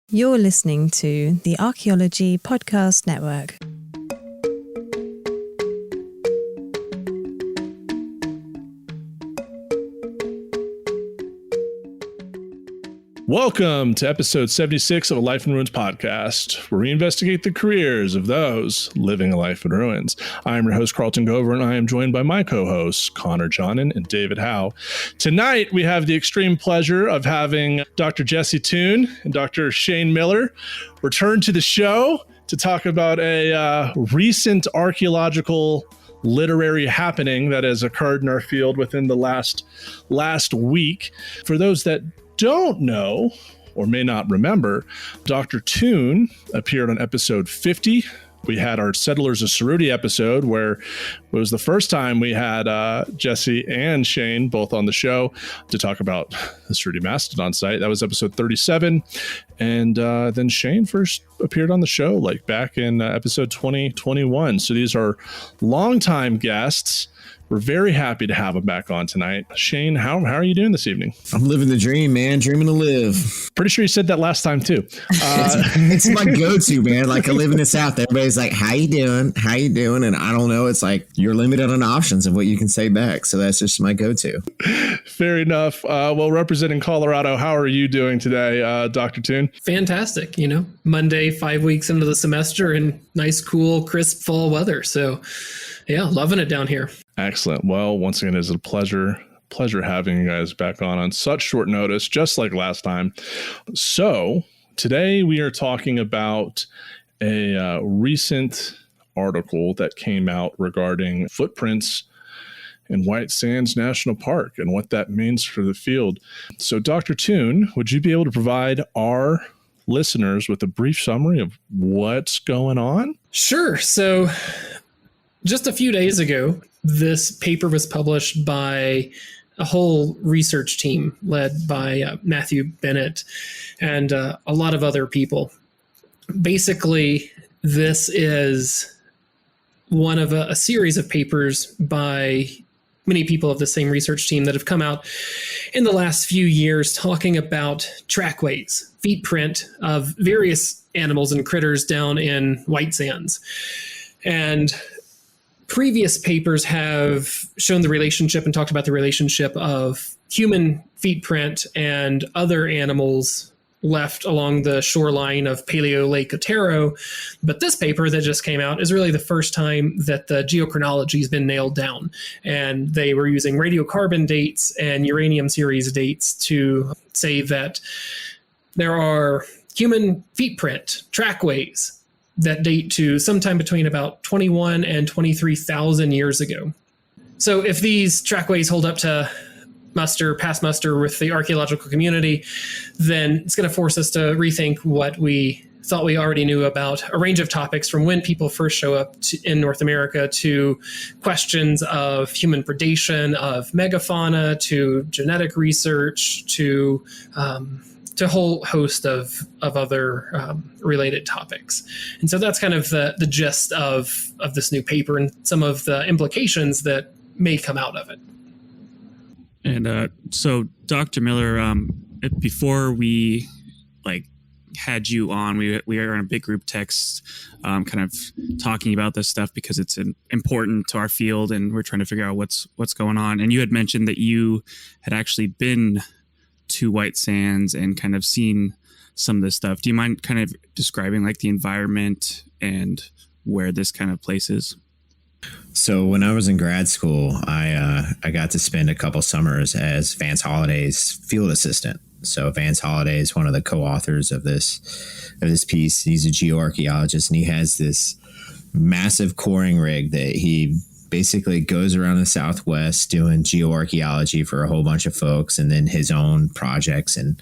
You're listening to the Archaeology Podcast Network. Welcome to episode 76 of a Life in Ruins podcast, where we investigate the careers of those living a life in ruins. I'm your host, Carlton Gover, and I am joined by my co-hosts, Connor Johnnon and David Howe. Tonight, we have the extreme pleasure of having Dr. Jesse Toone and Dr. Shane Miller return to the show to talk about a recent archaeological literary happening that has occurred in our field within the last week. For those that don't know or may not remember, Dr. Toone appeared on episode 50. We had our Settlers of Cerruti episode, where it was the first time we had Jesse and Shane both on the show to talk about the Cerruti Mastodon site. That was episode 37. And then Shane first appeared on the show like back in episode 2021. So these are longtime guests. We're very happy to have him back on tonight. Shane, how are you doing this evening? I'm living the dream, man. Dreaming to live. Pretty sure you said that last time too. It's my go-to, man. Like, I live in the South. Everybody's like, how you doing? How you doing? And I don't know. It's like you're limited on options of what you can say back. So that's just my go-to. Fair enough. Well, representing Colorado, how are you doing today, Dr. Toone? Fantastic. Monday, 5 weeks into the semester and nice, cool, crisp fall weather. So yeah, loving it down here. Excellent. Well, once again, it's a pleasure having you guys back on such short notice, just like last time. So today we are talking about a recent article that came out regarding footprints in White Sands National Park and what that means for the field. So Dr. Toone, would you be able to provide our listeners with a brief summary of what's going on? Sure. So just a few days ago, this paper was published by a whole research team led by Matthew Bennett and a lot of other people. Basically, this is one of a series of papers by many people of the same research team that have come out in the last few years talking about trackways, feet print of various animals and critters down in White Sands. And previous papers have shown the relationship and talked about the relationship of human feet print and other animals left along the shoreline of Paleo Lake Otero. But this paper that just came out is really the first time that the geochronology has been nailed down. And they were using radiocarbon dates and uranium series dates to say that there are human feet print trackways that date to sometime between about 21 and 23,000 years ago. So if these trackways hold up to pass muster with the archaeological community, then it's going to force us to rethink what we thought we already knew about a range of topics, from when people first show up in North America to questions of human predation, of megafauna, to genetic research, to a whole host of other related topics. And so that's kind of the gist of this new paper and some of the implications that may come out of it. And so Dr. Miller, before we had you on, we are in a big group text kind of talking about this stuff because it's important to our field and we're trying to figure out what's going on. And you had mentioned that you had actually been to White Sands and kind of seen some of this stuff. Do you mind kind of describing the environment and where this kind of place is? So when I was in grad school, I got to spend a couple summers as Vance Holliday's field assistant. So Vance Holliday is one of the co-authors of this piece. He's a geoarchaeologist, and he has this massive coring rig that he basically goes around the Southwest doing geoarchaeology for a whole bunch of folks, and then his own projects. And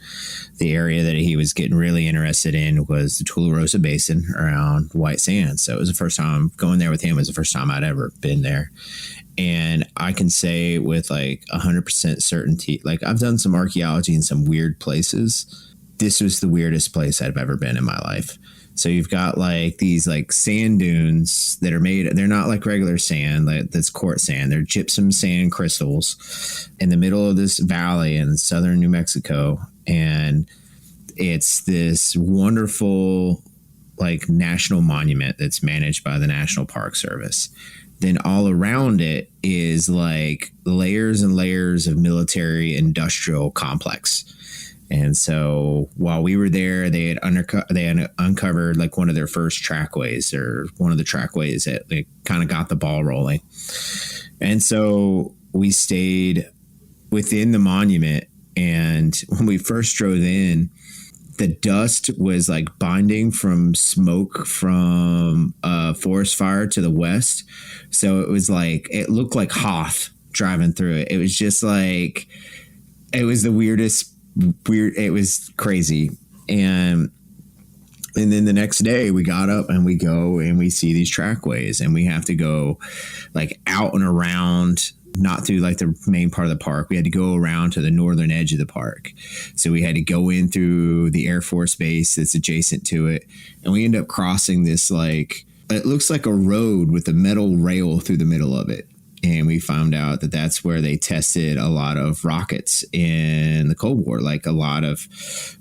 the area that he was getting really interested in was the Tularosa Basin around White Sands. So it was the first time going there with him. It was the first time I'd ever been there. And I can say with 100% certainty, I've done some archaeology in some weird places. This was the weirdest place I've ever been in my life. So you've got these sand dunes that are made, they're not regular sand, that's quartz sand. They're gypsum sand crystals in the middle of this valley in southern New Mexico. And It's this wonderful like national monument that's managed by the National Park Service. Then all around it is like layers and layers of military industrial complex. And so while we were there, they had uncovered like one of their first trackways, or one of the trackways that they kind of got the ball rolling. And so we stayed within the monument. And when we first drove in, the dust was like binding from smoke from a forest fire to the west. So it was like, it looked like Hoth driving through it. It was just like, it was the weirdest. It was crazy. And then the next day we got up and we go and we see these trackways, and we have to go like out and around, not through like the main part of the park. We had to go around to the northern edge of the park. So we had to go in through the Air Force Base that's adjacent to it. And we end up crossing this, like, it looks like a road with a metal rail through the middle of it. And we found out that that's where they tested a lot of rockets in the Cold War, like a lot of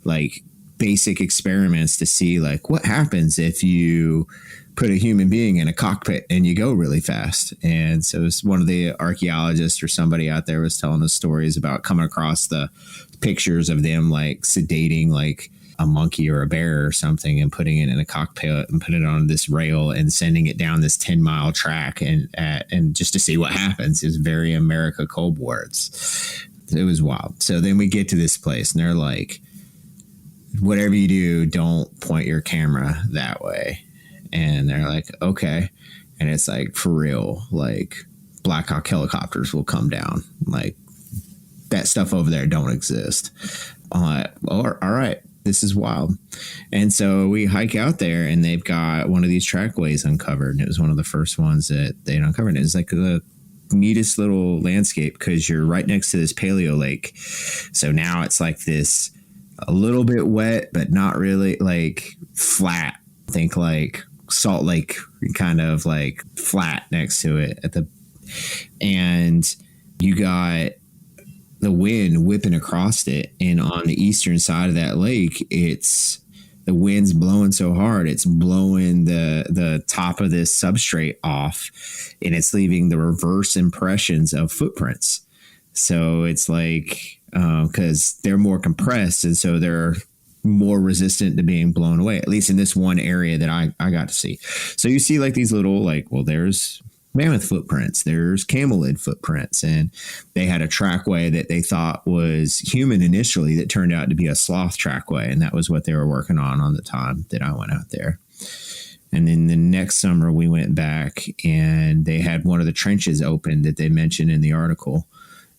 like basic experiments to see like what happens if you put a human being in a cockpit and you go really fast. And so it's one of the archaeologists or somebody out there was telling us stories about coming across the pictures of them like sedating like a monkey or a bear or something and putting it in a cockpit and putting it on this rail and sending it down this 10-mile track and just to see what happens. Is very America Cold War. It was wild. So then we get to this place and they're like, whatever you do, don't point your camera that way. And they're like, okay. And it's like, for real, like Black Hawk helicopters will come down. Like that stuff over there don't exist. I'm like, all right. This is wild. And so we hike out there and they've got one of these trackways uncovered. And it was one of the first ones that they uncovered. It was like the neatest little landscape because you're right next to this paleo lake. So now it's like this a little bit wet, but not really like flat. Think like Salt Lake, kind of like flat next to it and you got the wind whipping across it, and on the eastern side of that lake, it's the wind's blowing so hard it's blowing the top of this substrate off, and it's leaving the reverse impressions of footprints. So it's like because they're more compressed, and so they're more resistant to being blown away, at least in this one area that I got to see. So you see like these little like, well, there's mammoth footprints, there's camelid footprints, and they had a trackway that they thought was human initially that turned out to be a sloth trackway, and that was what they were working on the time that I went out there. And then the next summer we went back and they had one of the trenches open that they mentioned in the article.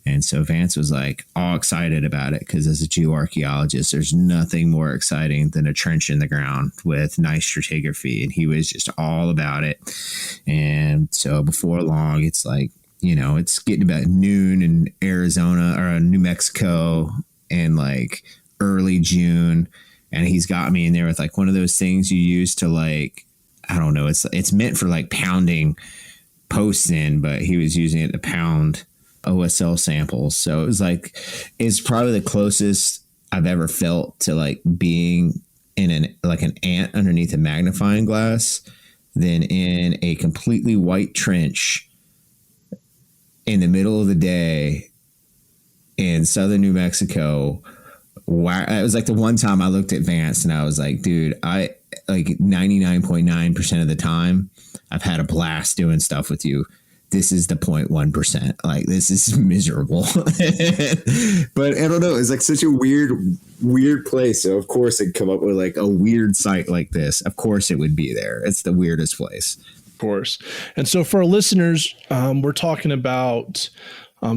And so Vance was like all excited about it because as a geoarchaeologist, there's nothing more exciting than a trench in the ground with nice stratigraphy. And he was just all about it. And so before long, it's like, you know, it's getting about noon in Arizona or New Mexico in like early June. And he's got me in there with like one of those things you use to like, I don't know, it's meant for like pounding posts in, but he was using it to pound OSL samples. So it was like, it's probably the closest I've ever felt to like being in an ant underneath a magnifying glass than in a completely white trench in the middle of the day in southern New Mexico. It was like the one time I looked at Vance and I was like, dude, I like 99.9% of the time I've had a blast doing stuff with you. This is the 0.1%. Like, this is miserable. But I don't know. It's like such a weird place. So of course it'd come up with like a weird site like this. Of course it would be there. It's the weirdest place. Of course. And so for our listeners, we're talking about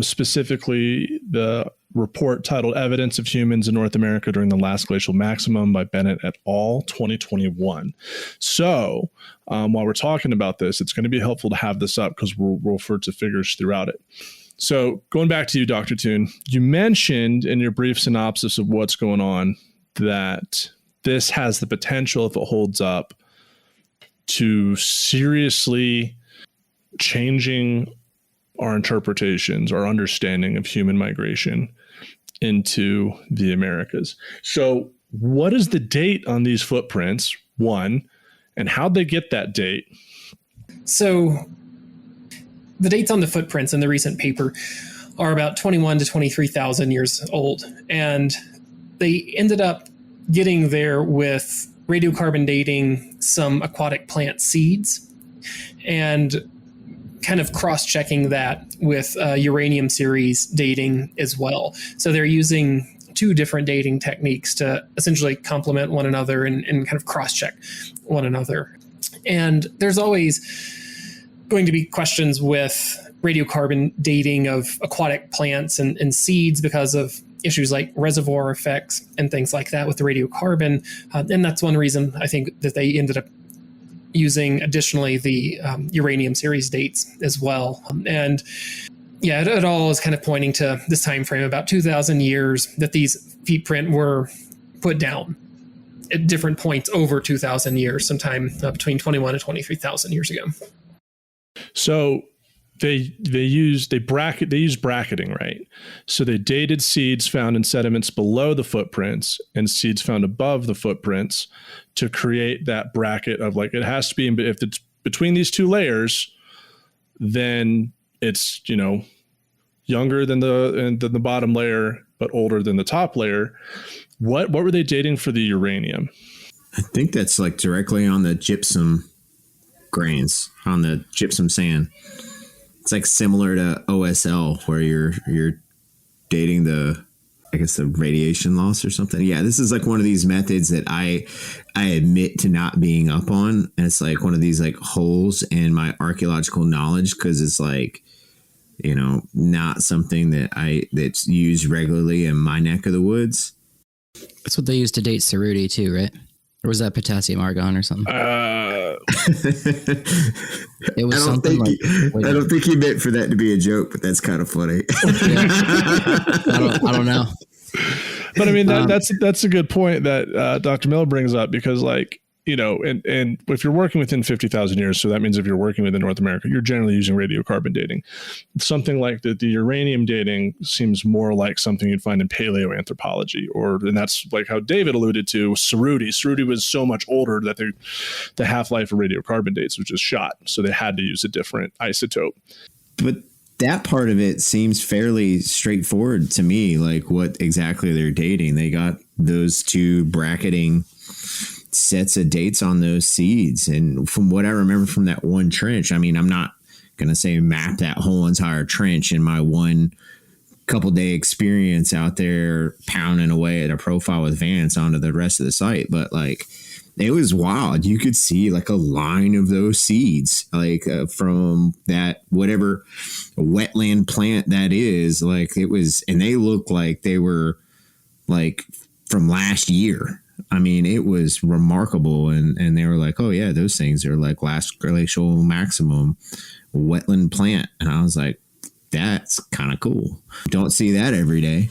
specifically the report titled Evidence of Humans in North America During the Last Glacial Maximum by Bennett et al., 2021. So while we're talking about this, it's going to be helpful to have this up because we'll refer to figures throughout it. So going back to you, Dr. Toon, you mentioned in your brief synopsis of what's going on that this has the potential, if it holds up, to seriously changing our interpretations, our understanding of human migration into the Americas. So what is the date on these footprints, one, and how'd they get that date? So the dates on the footprints in the recent paper are about 21 to 23,000 years old. And they ended up getting there with radiocarbon dating some aquatic plant seeds and kind of cross-checking that with uranium series dating as well. So they're using two different dating techniques to essentially complement one another and kind of cross-check one another. And there's always going to be questions with radiocarbon dating of aquatic plants and seeds because of issues like reservoir effects and things like that with the radiocarbon. And that's one reason I think that they ended up using additionally the uranium series dates as well. And yeah, it all is kind of pointing to this time frame, about 2,000 years that these feet print were put down at different points over 2,000 years, sometime between 21 and 23,000 years ago. So they use bracketing, right? So they dated seeds found in sediments below the footprints and seeds found above the footprints to create that bracket of like, it has to be, if it's between these two layers, then it's, younger than the bottom layer, but older than the top layer. What were they dating for the uranium? I think that's like directly on the gypsum grains, on the gypsum sand. It's like similar to OSL where you're dating the radiation loss or something. Yeah, this is like one of these methods that I admit to not being up on. And it's like one of these like holes in my archaeological knowledge because it's like, not something that's used regularly in my neck of the woods. That's what they used to date cerruti too, right? Or was that potassium argon or something? It was something like. I don't think he meant for that to be a joke, but that's kind of funny. I don't know. But I mean, that's a good point that Dr. Miller brings up because, like, and if you're working within 50,000 years, so that means if you're working within North America, you're generally using radiocarbon dating. Something like the uranium dating seems more like something you'd find in paleoanthropology, and that's like how David alluded to cerruti. Cerruti was so much older that the half-life of radiocarbon dates was just shot, so they had to use a different isotope. But that part of it seems fairly straightforward to me, like what exactly they're dating. They got those two bracketing sets of dates on those seeds. And from what I remember from that one trench, I mean, I'm not going to say map that whole entire trench in my one couple day experience out there pounding away at a profile with Vance onto the rest of the site. But like, it was wild. You could see like a line of those seeds, like from that, whatever wetland plant that is, like it was, and they looked like they were like from last year. I mean, it was remarkable. And they were like, oh yeah, those things are like last glacial maximum wetland plant. And I was like, that's kind of cool. Don't see that every day.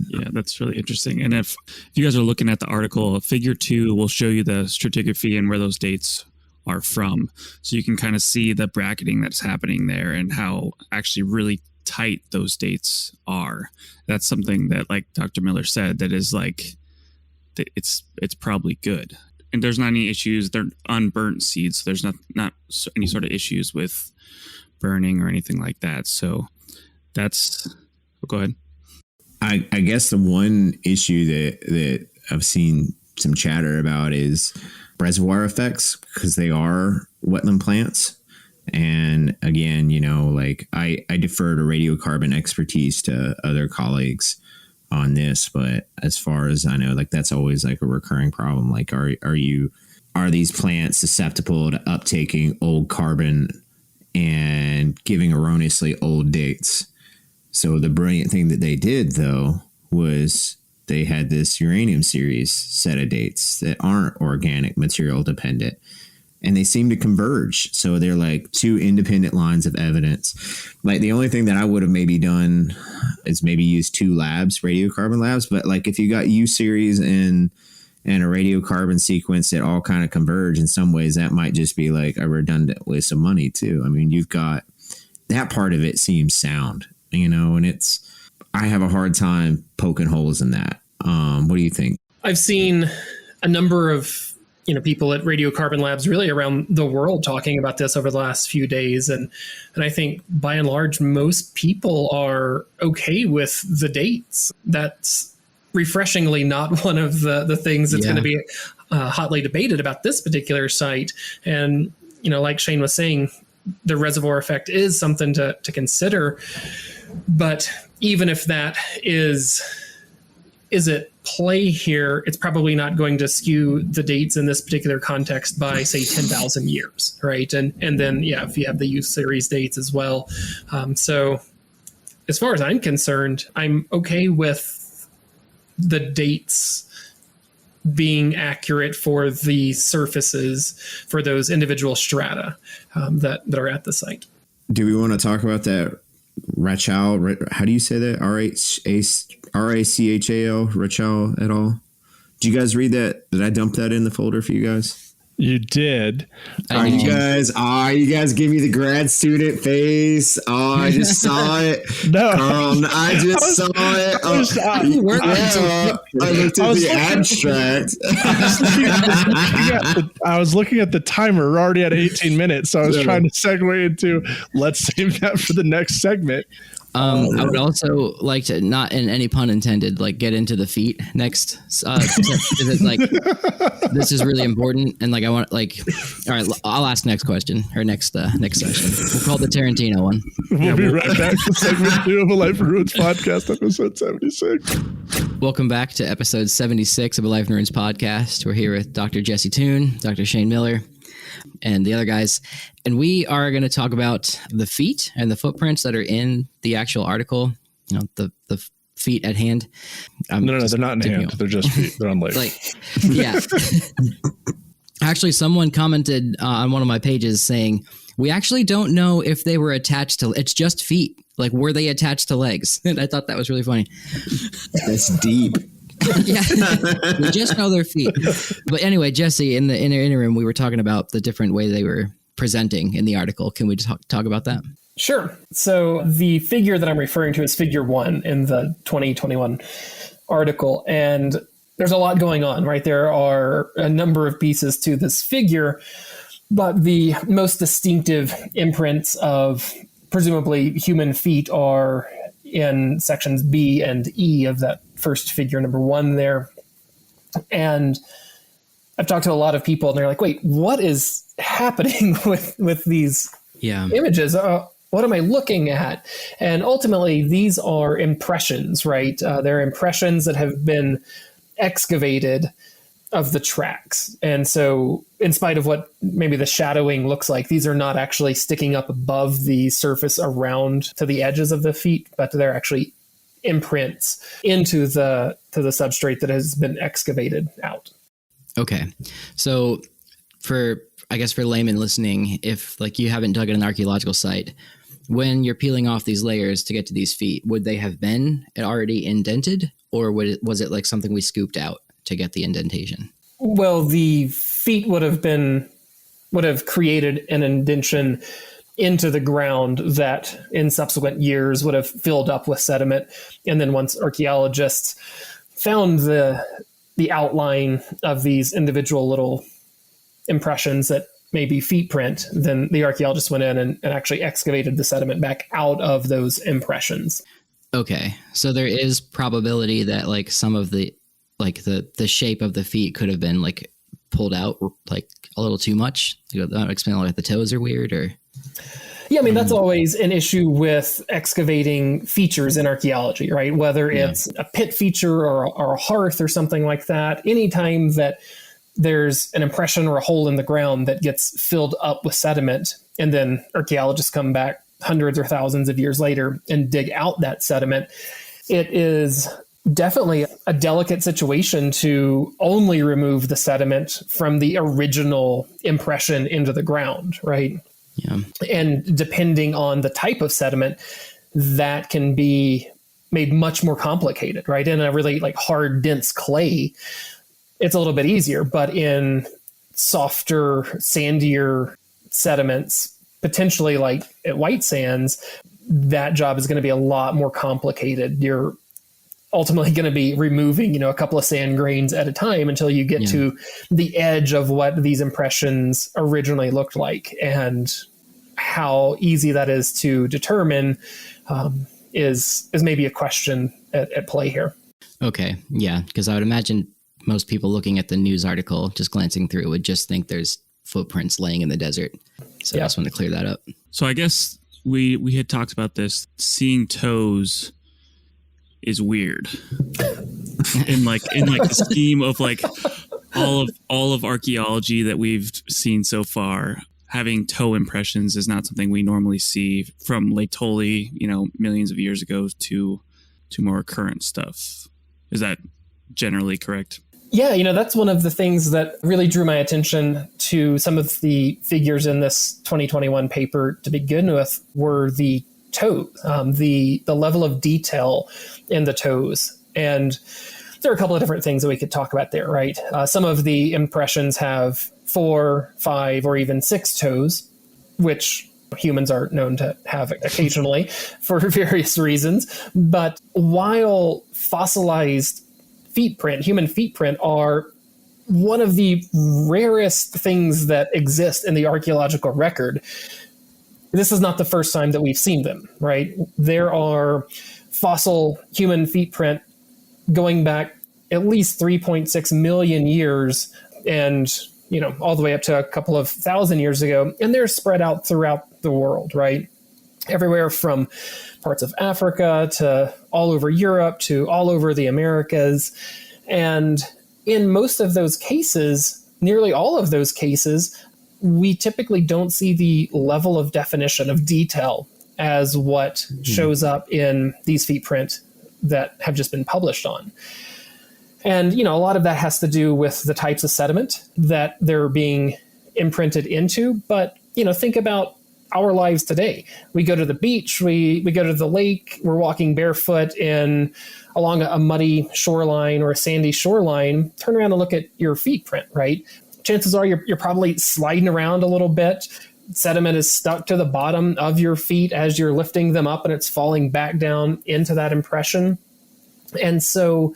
Yeah, that's really interesting. And if you guys are looking at the article, figure 2 will show you the stratigraphy and where those dates are from. So you can kind of see the bracketing that's happening there and how actually really tight those dates are. That's something that, like Dr. Miller said, that is like, it's probably good. And there's not any issues. They're unburnt seeds. So there's not any sort of issues with burning or anything like that. So that's, go ahead. I guess the one issue that I've seen some chatter about is reservoir effects because they are wetland plants. And again, like I defer to radiocarbon expertise to other colleagues on this, but as far as I know, like that's always like a recurring problem. Like, are these plants susceptible to uptaking old carbon and giving erroneously old dates? So the brilliant thing that they did though was they had this uranium series set of dates that aren't organic material dependent, and they seem to converge. So they're like two independent lines of evidence. Like the only thing that I would have maybe done is maybe use two labs, radiocarbon labs. But like if you got U series and a radiocarbon sequence that all kind of converge in some ways, that might just be like a redundant waste of money too. I mean, you've got that part of it seems sound, and I have a hard time poking holes in that. What do you think? I've seen a number of people at radiocarbon labs really around the world talking about this over the last few days, and I think by and large most people are okay with the dates. That's refreshingly not one of the things that's going to be hotly debated about this particular site. And like Shane was saying, the reservoir effect is something to consider. But even if that is at play here, it's probably not going to skew the dates in this particular context by, say, 10,000 years, right? And then, if you have the youth series dates as well. So as far as I'm concerned, I'm okay with the dates being accurate for the surfaces for those individual strata that are at the site. Do we want to talk about that Rachal? How do you say that? Rachal, Rachal et al. Did you guys read that? Did I dump that in the folder for you guys? You did. You guys give me the grad student face. Oh, I just saw it. No, I just saw it. I looked at the abstract. I was looking at the timer. We're already at 18 minutes, so I was trying to segue into let's save that for the next segment. I would also like to, not in any pun intended, like get into the feet next. This is really important, and I want all right. I'll ask next question or next session. We'll call it the Tarantino one. We'll be right back to segment 2 of A Life in Ruins podcast, episode 76. Welcome back to episode 76 of A Life in Ruins podcast. We're here with Dr. Jesse Toon, Dr. Shane Miller, and the other guys. And we are going to talk about the feet and the footprints that are in the actual article, the feet at hand. No, they're not in hand. They're just feet. They're on legs. Actually, someone commented on one of my pages saying, we actually don't know if they were attached to, it's just feet. Like, were they attached to legs? And I thought that was really funny. That's deep. Yeah, we just know their feet. But anyway, Jesse, in the interim, we were talking about the different way they were presenting in the article. Can we talk about that? Sure. So the figure that I'm referring to is figure 1 in the 2021 article. And there's a lot going on, right? There are a number of pieces to this figure, but the most distinctive imprints of presumably human feet are in sections B and E of that first figure, number 1 there. And I've talked to a lot of people and they're like, wait, what is happening with these images? What am I looking at? And ultimately, these are impressions, right? They're impressions that have been excavated of the tracks. And so in spite of what maybe the shadowing looks like, these are not actually sticking up above the surface around to the edges of the feet, but they're actually imprints into the substrate that has been excavated out. Okay. So for laymen listening, if you haven't dug at an archaeological site, when you're peeling off these layers to get to these feet, would they have been already indented, or was it something we scooped out to get the indentation? Well, the feet would have created an indentation into the ground that in subsequent years would have filled up with sediment. And then once archaeologists found the outline of these individual little impressions that may be feet print, then the archaeologists went in and actually excavated the sediment back out of those impressions. Okay. So there is probability that some of the shape of the feet could have been pulled out a little too much. That explain the toes are weird, or? Yeah, I mean, that's always an issue with excavating features in archaeology, right? Whether it's a pit feature or a hearth or something like that, anytime that there's an impression or a hole in the ground that gets filled up with sediment, and then archaeologists come back hundreds or thousands of years later and dig out that sediment, it is definitely a delicate situation to only remove the sediment from the original impression into the ground, right? Yeah. And depending on the type of sediment, that can be made much more complicated, right? In a really hard, dense clay, it's a little bit easier, but in softer, sandier sediments, potentially at white sands, that job is going to be a lot more complicated. You're ultimately going to be removing, a couple of sand grains at a time until you get to the edge of what these impressions originally looked like. And how easy that is to determine is maybe a question at play here. Okay. Yeah. Because I would imagine most people looking at the news article, just glancing through, would just think there's footprints laying in the desert. So I just want to clear that up. So I guess we had talked about this. Seeing toes is weird in the scheme of like all of archaeology that we've seen so far. Having toe impressions is not something we normally see from Lake Tully, millions of years ago to more current stuff. Is that generally correct? Yeah, that's one of the things that really drew my attention to some of the figures in this 2021 paper to begin with were the toes, the level of detail in the toes. And there are a couple of different things that we could talk about there, right? Some of the impressions have 4, 5, or even 6 toes, which humans are known to have occasionally for various reasons. But while fossilized human feet print are one of the rarest things that exist in the archaeological record, this is not the first time that we've seen them, right? There are fossil human feet print going back at least 3.6 million years and, all the way up to a couple of thousand years ago. And they're spread out throughout the world, right? Everywhere from parts of Africa to all over Europe to all over the Americas. And in most of those cases, nearly all of those cases, we typically don't see the level of definition of detail as what shows up in these feet print that have just been published on. And, a lot of that has to do with the types of sediment that they're being imprinted into. But, think about our lives today. We go to the beach, we go to the lake, we're walking barefoot along a muddy shoreline or a sandy shoreline. Turn around and look at your feet print, right? Chances are you're probably sliding around a little bit. Sediment is stuck to the bottom of your feet as you're lifting them up, and it's falling back down into that impression. And so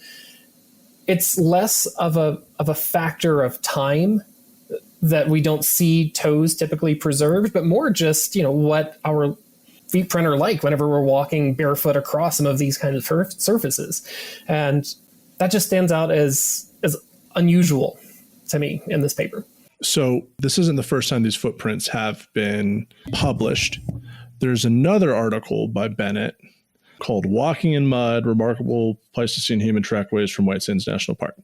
it's less of a factor of time that we don't see toes typically preserved, but more just, what our feet print are like whenever we're walking barefoot across some of these kind of surfaces. And that just stands out as unusual to me in this paper. So this isn't the first time these footprints have been published. There's another article by Bennett called Walking in Mud, Remarkable Pleistocene Human Trackways from White Sands National Park.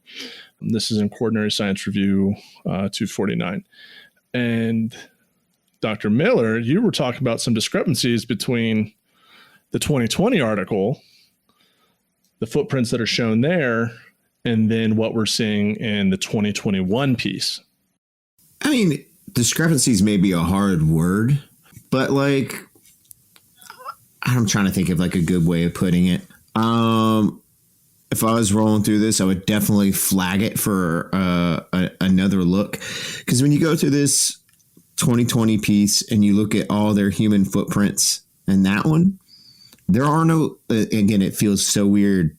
This is in Coordinary Science Review 249. And Dr. Miller, you were talking about some discrepancies between the 2020 article, the footprints that are shown there, and then what we're seeing in the 2021 piece. I mean, discrepancies may be a hard word, but I'm trying to think of a good way of putting it. If I was rolling through this, I would definitely flag it for another look. Because when you go to this 2020 piece and you look at all their human footprints and that one, there are no, again, it feels so weird,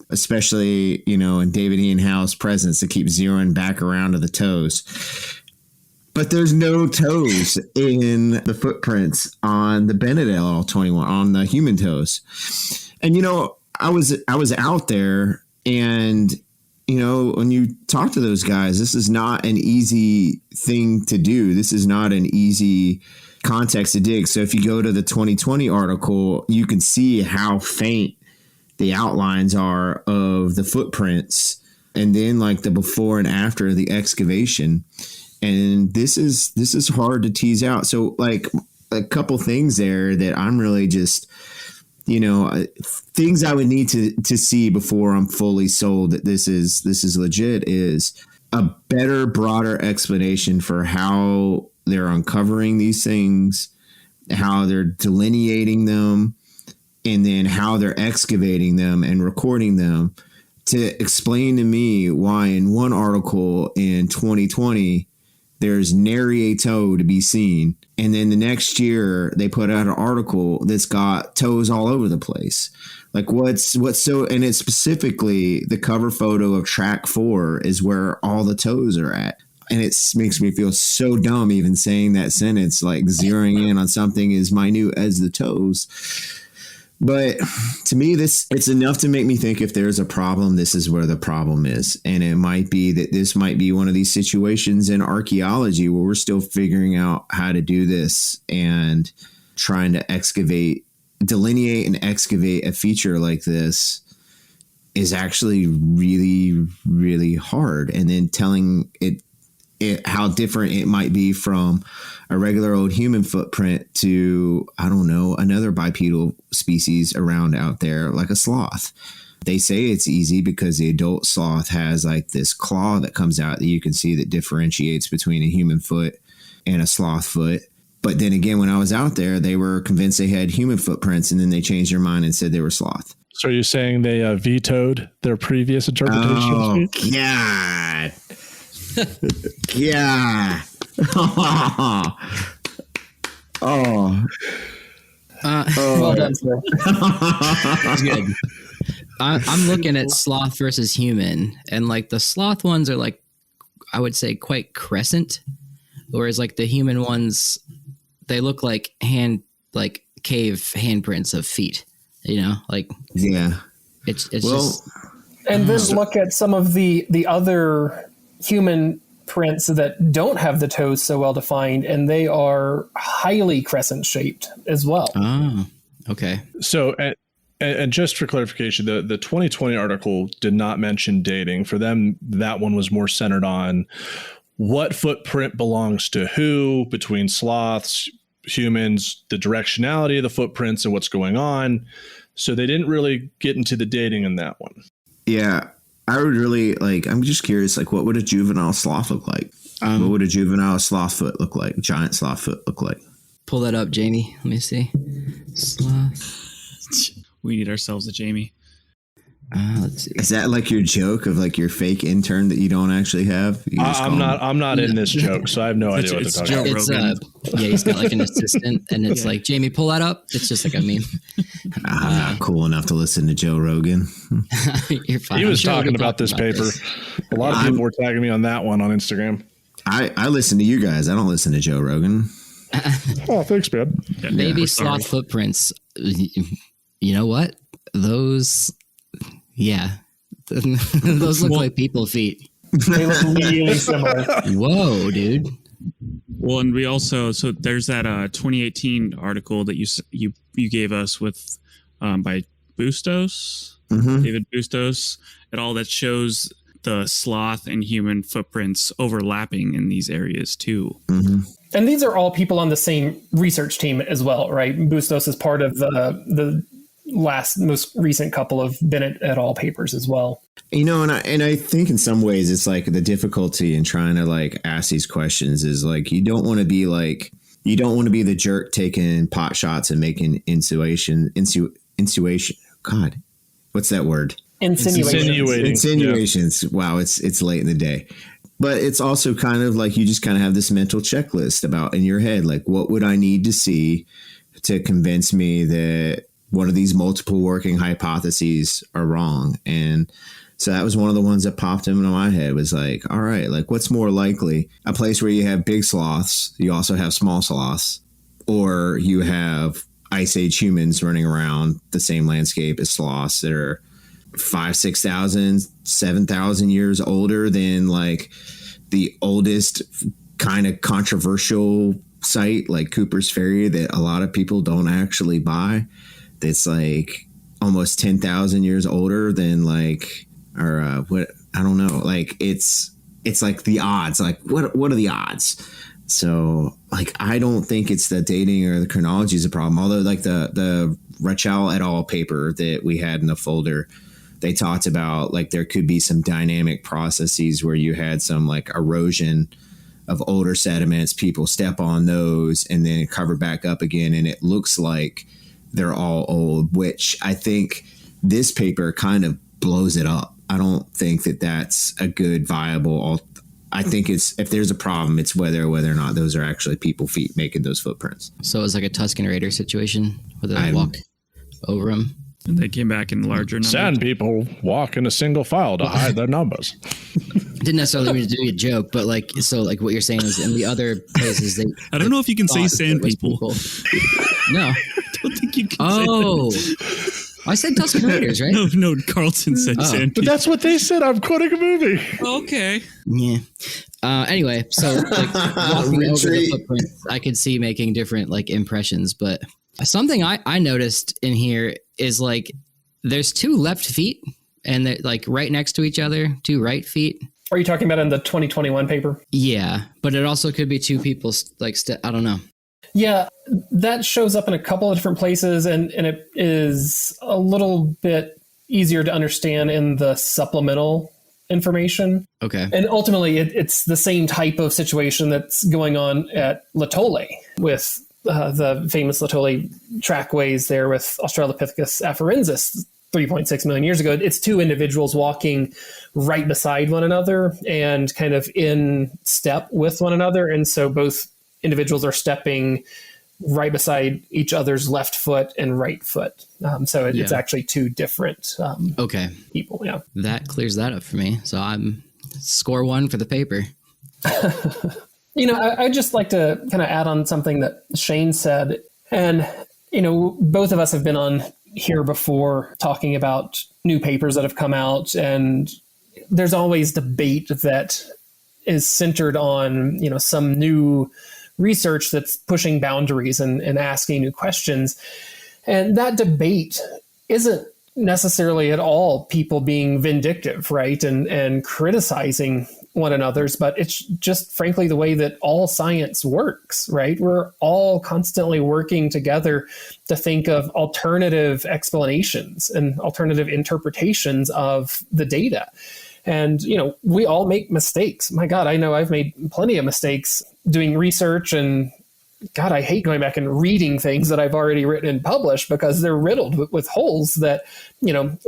especially, in David Ian Howe's presence to keep zeroing back around to the toes. But there's no toes in the footprints on the Bennett et al. 21 on the human toes. And, I was out there and, when you talk to those guys, this is not an easy thing to do. This is not an easy context to dig. So if you go to the 2020 article, you can see how faint the outlines are of the footprints and then the before and after the excavation. And this is hard to tease out. So a couple things there that I'm really just, things I would need to see before I'm fully sold that this is legit is a better, broader explanation for how they're uncovering these things, how they're delineating them, and then how they're excavating them and recording them to explain to me why in one article in 2020 there's nary a toe to be seen. And then the next year they put out an article that's got toes all over the place. Like what's so, and it's specifically the cover photo of track 4 is where all the toes are at. And it makes me feel so dumb even saying that sentence, like zeroing in on something as minute as the toes. But to me, it's enough to make me think if there's a problem, this is where the problem is. And it might be that this might be one of these situations in archaeology where we're still figuring out how to do this and trying to delineate and excavate a feature like this is actually really, really hard. And then telling it how different it might be from a regular old human footprint to, I don't know, another bipedal species around out there, like a sloth. They say it's easy because the adult sloth has like this claw that comes out that you can see that differentiates between a human foot and a sloth foot. But then again, when I was out there, they were convinced they had human footprints, and then they changed their mind and said they were sloth. So are you saying they vetoed their previous interpretation? Oh, God. Yeah. Oh. Well done, sir. That's good. I'm looking at sloth versus human, and like the sloth ones are like, I would say quite crescent, whereas like the human ones, they look like cave handprints of feet, you know, like, yeah, it's just. And then look at some of the other human prints that don't have the toes so well defined, and they are highly crescent shaped as well. Oh, okay. So, and just for clarification, the 2020 article did not mention dating. For them, that one was more centered on what footprint belongs to who between sloths, humans, the directionality of the footprints and what's going on. So they didn't really get into the dating in that one. Yeah. I would really I'm just curious, what would a juvenile sloth look like? What would a juvenile sloth foot look like? Giant sloth foot look like? Pull that up, Jamie. Let me see. Sloth. We need ourselves a Jamie. Let's see. Is that like your joke of your fake intern that you don't actually have? I'm not in this joke, so I have no idea what they're talking about. It's yeah, he's got an assistant, and it's Jamie, pull that up. It's just like a meme. I'm not cool enough to listen to Joe Rogan. You're fine. He was talking about this paper. A lot of people were tagging me on that one on Instagram. I listen to you guys. I don't listen to Joe Rogan. Oh, thanks, man. Baby sloth footprints. You know what? Those. Yeah, those look like people feet. They look really similar. Whoa, dude. Well, and we also, so there's that 2018 article that you gave us with by Bustos, David Bustos, et al. That shows the sloth and human footprints overlapping in these areas too. Mm-hmm. And these are all people on the same research team as well, right? Bustos is part of the most recent couple of Bennett et al. Papers as well. And I think in some ways it's the difficulty in trying to ask these questions is you don't want to be the jerk taking pot shots and making insinuation. God, what's that word? Insinuations. Yeah. Wow, it's late in the day. But it's also kind of you just kind of have this mental checklist about in your head, what would I need to see to convince me that one of these multiple working hypotheses are wrong. And so that was one of the ones that popped into my head was all right, what's more likely? A place where you have big sloths, you also have small sloths, or you have Ice Age humans running around the same landscape as sloths that are 5,000, 6,000, 7,000 years older than the oldest kind of controversial site like Cooper's Ferry that a lot of people don't actually buy. It's almost 10,000 years older than what I don't know. It's the odds. What are the odds? So I don't think it's the dating or the chronology is a problem. Although the Rachel et al. Paper that we had in the folder, they talked about there could be some dynamic processes where you had some erosion of older sediments. People step on those and then cover back up again, and it looks like they're all old, which I think this paper kind of blows it up. I don't think that that's a good viable I think if there's a problem, it's whether or not those are actually people feet making those footprints. So it's like a Tuscan Raider situation where they walk over them. And they came back in larger numbers. Sand people walk in a single file to hide their numbers. Didn't necessarily mean to do a joke, but like what you're saying is in the other places they. I don't know if you can say sand people. No, I don't think you can say that. I said Tuscan Raiders, right? No, Carlton said sand But people. that's what they said. I'm quoting a movie. Okay. Yeah. Anyway, so like walking over the footprints, I could see making different like impressions, but something I noticed in here is like there's 2 left feet and they're like right next to each other, 2 right feet. Are you talking about in the 2021 paper? Yeah, but it also could be 2 people like I don't know. Yeah, that shows up in a couple of different places, and it is a little bit easier to understand in the supplemental information. Okay. And ultimately, it's the same type of situation that's going on at Latole with the famous Latole trackways there with Australopithecus afarensis 3.6 million years ago. It's 2 individuals walking right beside one another and kind of in step with one another. And so both individuals are stepping right beside each other's left foot and right foot. So it's actually 2 different people. Yeah. That clears that up for me. So I'm score 1 for the paper. I'd just like to kind of add on something that Shane said. And, both of us have been on here before talking about new papers that have come out. And there's always debate that is centered on, some new research that's pushing boundaries and asking new questions. And that debate isn't necessarily at all people being vindictive, right? And criticizing one another's, but it's just frankly the way that all science works, right? We're all constantly working together to think of alternative explanations and alternative interpretations of the data. And, we all make mistakes. My God, I know I've made plenty of mistakes doing research, and God, I hate going back and reading things that I've already written and published because they're riddled with holes that,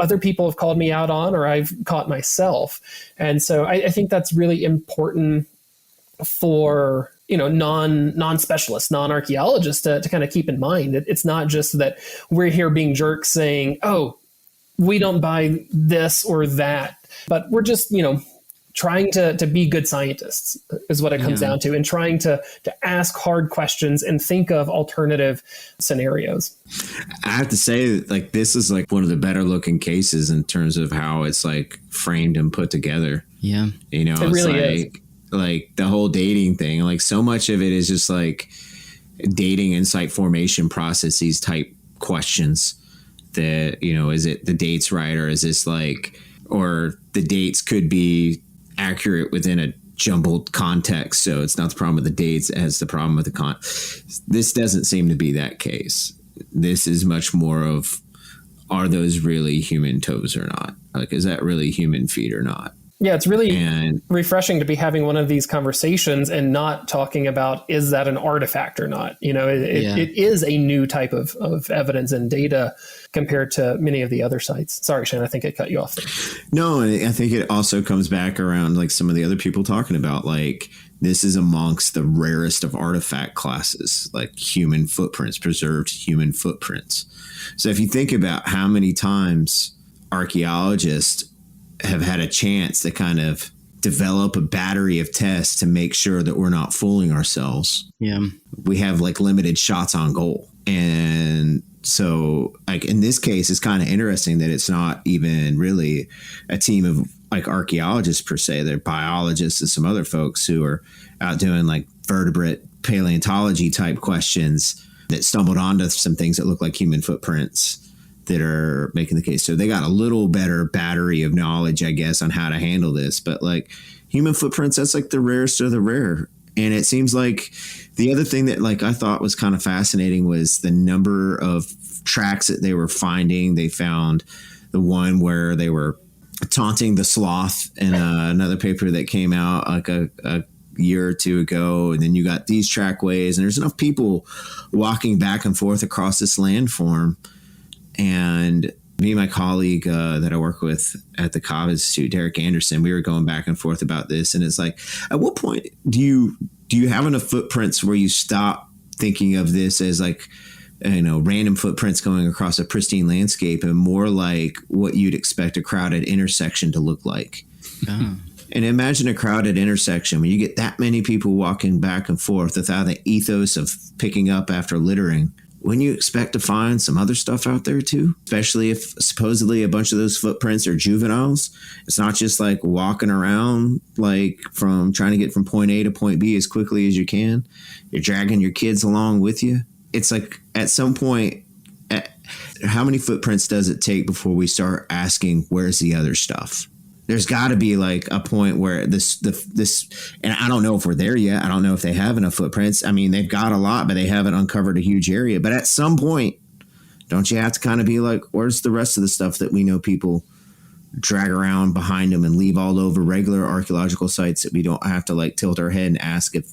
other people have called me out on or I've caught myself. And so I think that's really important for, non-specialists, non-archaeologists to kind of keep in mind. It's not just that we're here being jerks saying, oh, we don't buy this or that, but we're just, trying to be good scientists is what it comes down to, and trying to ask hard questions and think of alternative scenarios. I have to say, like, this is like one of the better looking cases in terms of how it's like framed and put together. Yeah. It it's really is. Like the whole dating thing, like so much of it is just like dating and site formation processes type questions that, is it the dates right? Or is this like, or the dates could be accurate within a jumbled context. So it's not the problem with the dates, it has the problem with the This doesn't seem to be that case. This is much more of, are those really human toes or not? Like, is that really human feet or not? Yeah, it's really refreshing to be having one of these conversations and not talking about, is that an artifact or not? It is a new type of evidence and data compared to many of the other sites. Sorry, Shane, I think I cut you off there. No, I think it also comes back around like some of the other people talking about, like, this is amongst the rarest of artifact classes, like human footprints, preserved human footprints. So if you think about how many times archaeologists have had a chance to kind of develop a battery of tests to make sure that we're not fooling ourselves. Yeah. We have like limited shots on goal. And so like in this case, it's kind of interesting that it's not even really a team of like archaeologists per se. They're biologists and some other folks who are out doing like vertebrate paleontology type questions that stumbled onto some things that look like human footprints that are making the case. So they got a little better battery of knowledge, I guess, on how to handle this. But like human footprints, that's like the rarest of the rare. And it seems like the other thing that like I thought was kind of fascinating was the number of tracks that they were finding. They found the one where they were taunting the sloth in another paper that came out like a year or two ago. And then you got these trackways, and there's enough people walking back and forth across this landform. And Me and my colleague that I work with at the Cobb Institute, Derek Anderson, we were going back and forth about this. And it's like, at what point do you have enough footprints where you stop thinking of this as like, random footprints going across a pristine landscape and more like what you'd expect a crowded intersection to look like? Oh. And imagine a crowded intersection when you get that many people walking back and forth without the ethos of picking up after littering. Wouldn't you expect to find some other stuff out there too? Especially if supposedly a bunch of those footprints are juveniles. It's not just like walking around like from trying to get from point A to point B as quickly as you can. You're dragging your kids along with you. It's like at some point, how many footprints does it take before we start asking, where's the other stuff? There's got to be like a point where this, and I don't know if we're there yet. I don't know if they have enough footprints. I mean, they've got a lot, but they haven't uncovered a huge area. But at some point, don't you have to kind of be like, where's the rest of the stuff that we know people drag around behind them and leave all over regular archaeological sites that we don't have to like tilt our head and ask if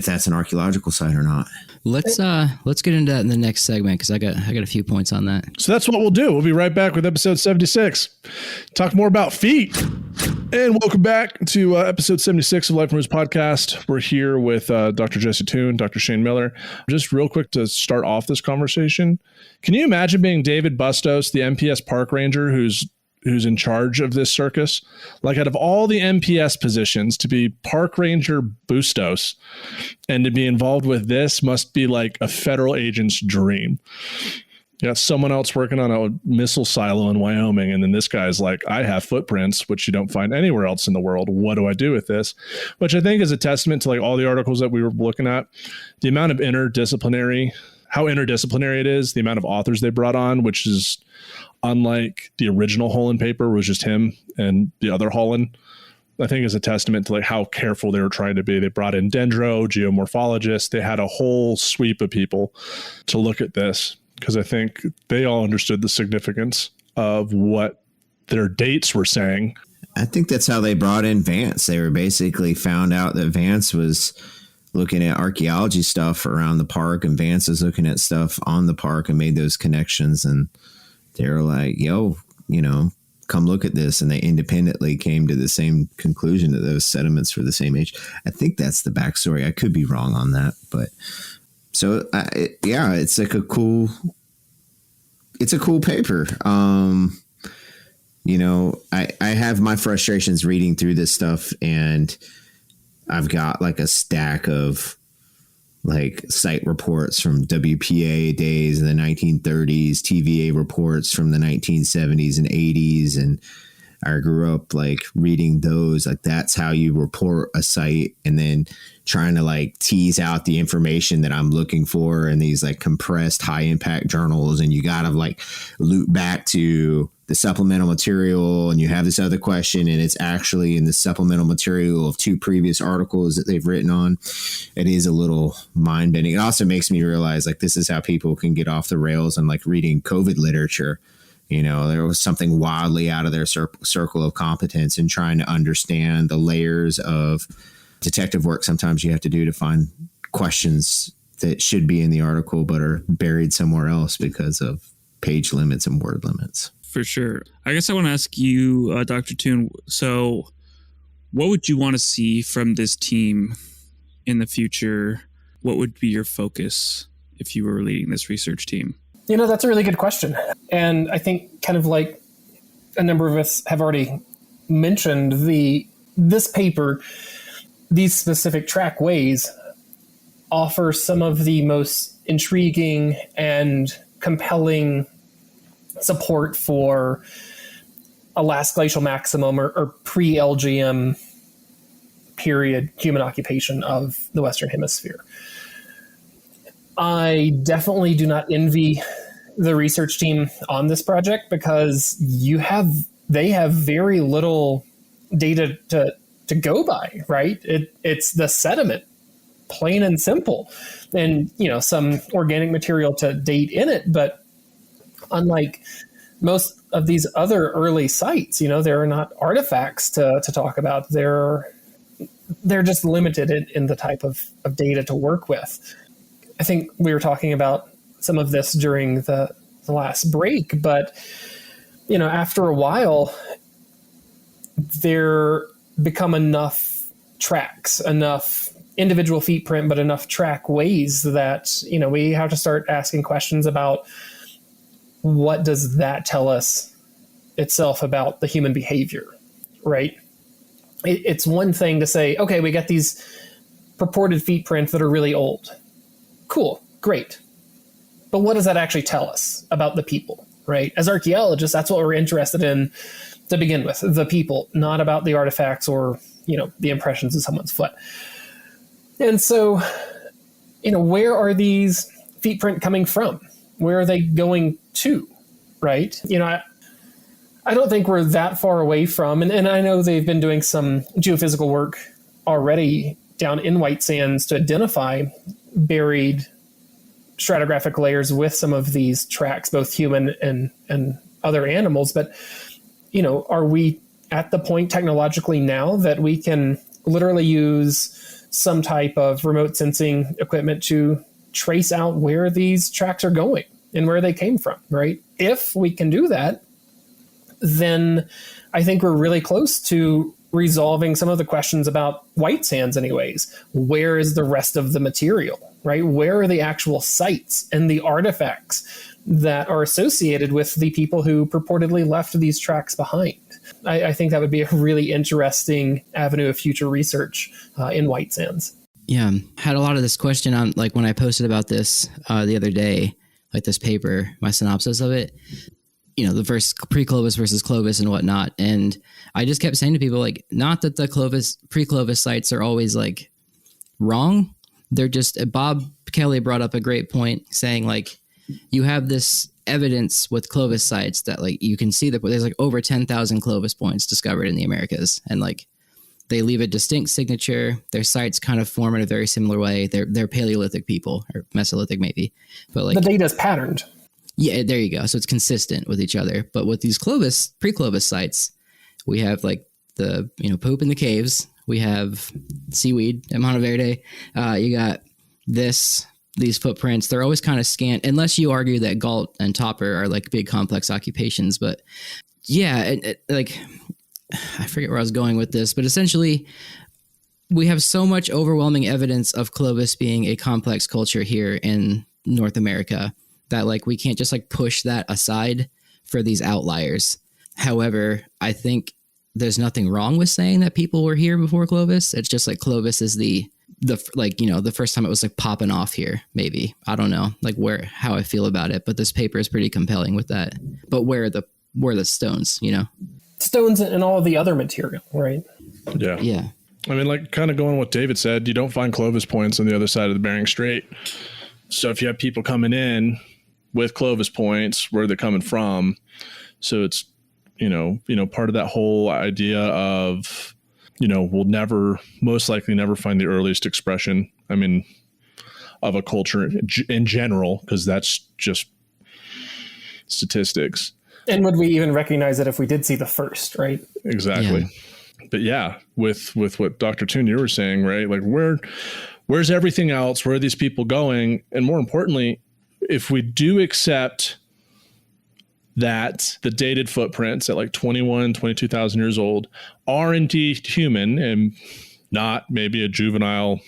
that's an archaeological site or not? Let's get into that in the next segment because I got a few points on that. So that's what we'll do. We'll be right back with episode 76. Talk more about feet. And welcome back to episode 76 of Life in Ruins podcast. We're here with Dr. Jesse Toon, Dr. Shane Miller. Just real quick to start off this conversation. Can you imagine being David Bustos, the MPS park ranger who's in charge of this circus? Like, out of all the MPS positions, to be park ranger Bustos and to be involved with this must be like a federal agent's dream. You got someone else working on a missile silo in Wyoming, and then this guy's like, I have footprints, which you don't find anywhere else in the world. What do I do with this? Which I think is a testament to like all the articles that we were looking at, the amount of how interdisciplinary it is, the amount of authors they brought on, which is unlike the original Holland paper was just him and the other Holland. I think is a testament to like how careful they were trying to be. They brought in dendro, geomorphologists. They had a whole sweep of people to look at this because I think they all understood the significance of what their dates were saying. I think that's how they brought in Vance. They were basically found out that Vance was looking at archaeology stuff around the park and Vance is looking at stuff on the park and made those connections. And they were like, yo, come look at this. And they independently came to the same conclusion that those sediments were the same age. I think that's the backstory. I could be wrong on that. But so, it's like a cool paper. I have my frustrations reading through this stuff, and I've got like a stack of like site reports from WPA days in the 1930s, TVA reports from the 1970s and 80s. And I grew up like reading those. Like that's how you report a site, and then trying to like tease out the information that I'm looking for in these like compressed high impact journals. And you got to like loop back to the supplemental material, and you have this other question, and it's actually in the supplemental material of 2 previous articles that they've written on. It is a little mind bending. It also makes me realize like this is how people can get off the rails and like reading COVID literature. There was something wildly out of their circle of competence and trying to understand the layers of detective work sometimes you have to do to find questions that should be in the article but are buried somewhere else because of page limits and word limits. For sure. I guess I want to ask you, Dr. Toon, so what would you want to see from this team in the future? What would be your focus if you were leading this research team? That's a really good question. And I think kind of like a number of us have already mentioned, this paper, these specific trackways offer some of the most intriguing and compelling support for a last glacial maximum or pre-LGM period human occupation of the Western Hemisphere. I definitely do not envy the research team on this project because they have very little data to go by, right? It's the sediment, plain and simple, and some organic material to date in it, but unlike most of these other early sites, there are not artifacts to talk about. They're just limited in the type of data to work with. I think we were talking about some of this during the last break, but after a while, there become enough tracks, enough individual feet print, but enough track ways that, we have to start asking questions about what does that tell us itself about the human behavior, right? It's one thing to say, okay, we got these purported feet prints that are really old. Cool, great. But what does that actually tell us about the people, right? As archaeologists, that's what we're interested in to begin with, the people, not about the artifacts or, the impressions of someone's foot. And so, where are these feet print coming from? Where are they going to, right? I don't think we're that far away from, and I know they've been doing some geophysical work already down in White Sands to identify buried stratigraphic layers with some of these tracks, both human and other animals. But, are we at the point technologically now that we can literally use some type of remote sensing equipment to trace out where these tracks are going and where they came from, right? If we can do that, then I think we're really close to resolving some of the questions about White Sands anyways. Where is the rest of the material, right? Where are the actual sites and the artifacts that are associated with the people who purportedly left these tracks behind? I think that would be a really interesting avenue of future research in White Sands. Yeah, had a lot of this question on, like, when I posted about this the other day, like this paper, my synopsis of it, the first pre-Clovis versus Clovis and whatnot. And I just kept saying to people, like, not that the pre-Clovis sites are always like wrong. They're just, Bob Kelly brought up a great point saying, like, you have this evidence with Clovis sites that, like, you can see that there's like over 10,000 Clovis points discovered in the Americas. And like, they leave a distinct signature. Their sites kind of form in a very similar way. They're Paleolithic people, or Mesolithic maybe, but like the data's patterned. Yeah, there you go. So it's consistent with each other. But with these pre-Clovis sites, we have like the, poop in the caves. We have seaweed at Monteverde. You got these footprints. They're always kind of scant, unless you argue that Galt and Topper are like big complex occupations. But yeah, like, I forget where I was going with this, but essentially we have so much overwhelming evidence of Clovis being a complex culture here in North America that, like, we can't just like push that aside for these outliers. However, I think there's nothing wrong with saying that people were here before Clovis. It's just like Clovis is the first time it was like popping off here, maybe. I don't know, like, how I feel about it, but this paper is pretty compelling with that. But where are the stones, Stones and all of the other material, right? Yeah. Yeah. I mean, like, kind of going what David said, you don't find Clovis points on the other side of the Bering Strait. So if you have people coming in with Clovis points, where they're coming from, so it's, part of that whole idea of, we'll most likely never find the earliest expression, of a culture in general, because that's just statistics. And would we even recognize it if we did see the first, right? Exactly. Yeah. But yeah, with what Dr. Toon, you were saying, right? Like, where's everything else? Where are these people going? And more importantly, if we do accept that the dated footprints at like 22,000 years old are indeed human and not maybe a juvenile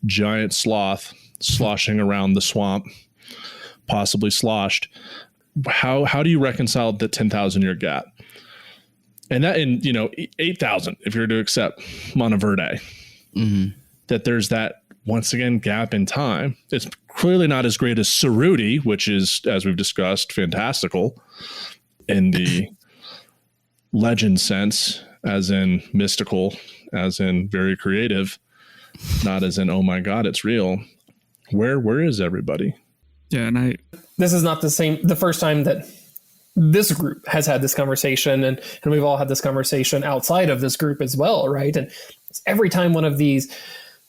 giant sloth sloshing around the swamp, possibly sloshed, how do you reconcile the 10,000 year gap? And that in, 8,000, if you're to accept Monteverde, that there's that, once again, gap in time. It's clearly not as great as Cerruti, which is, as we've discussed, fantastical in the legend sense, as in mystical, as in very creative, not as in, oh my God, it's real. Where is everybody? Yeah, and this is not the first time that this group has had this conversation, and we've all had this conversation outside of this group as well, right? And every time one of these,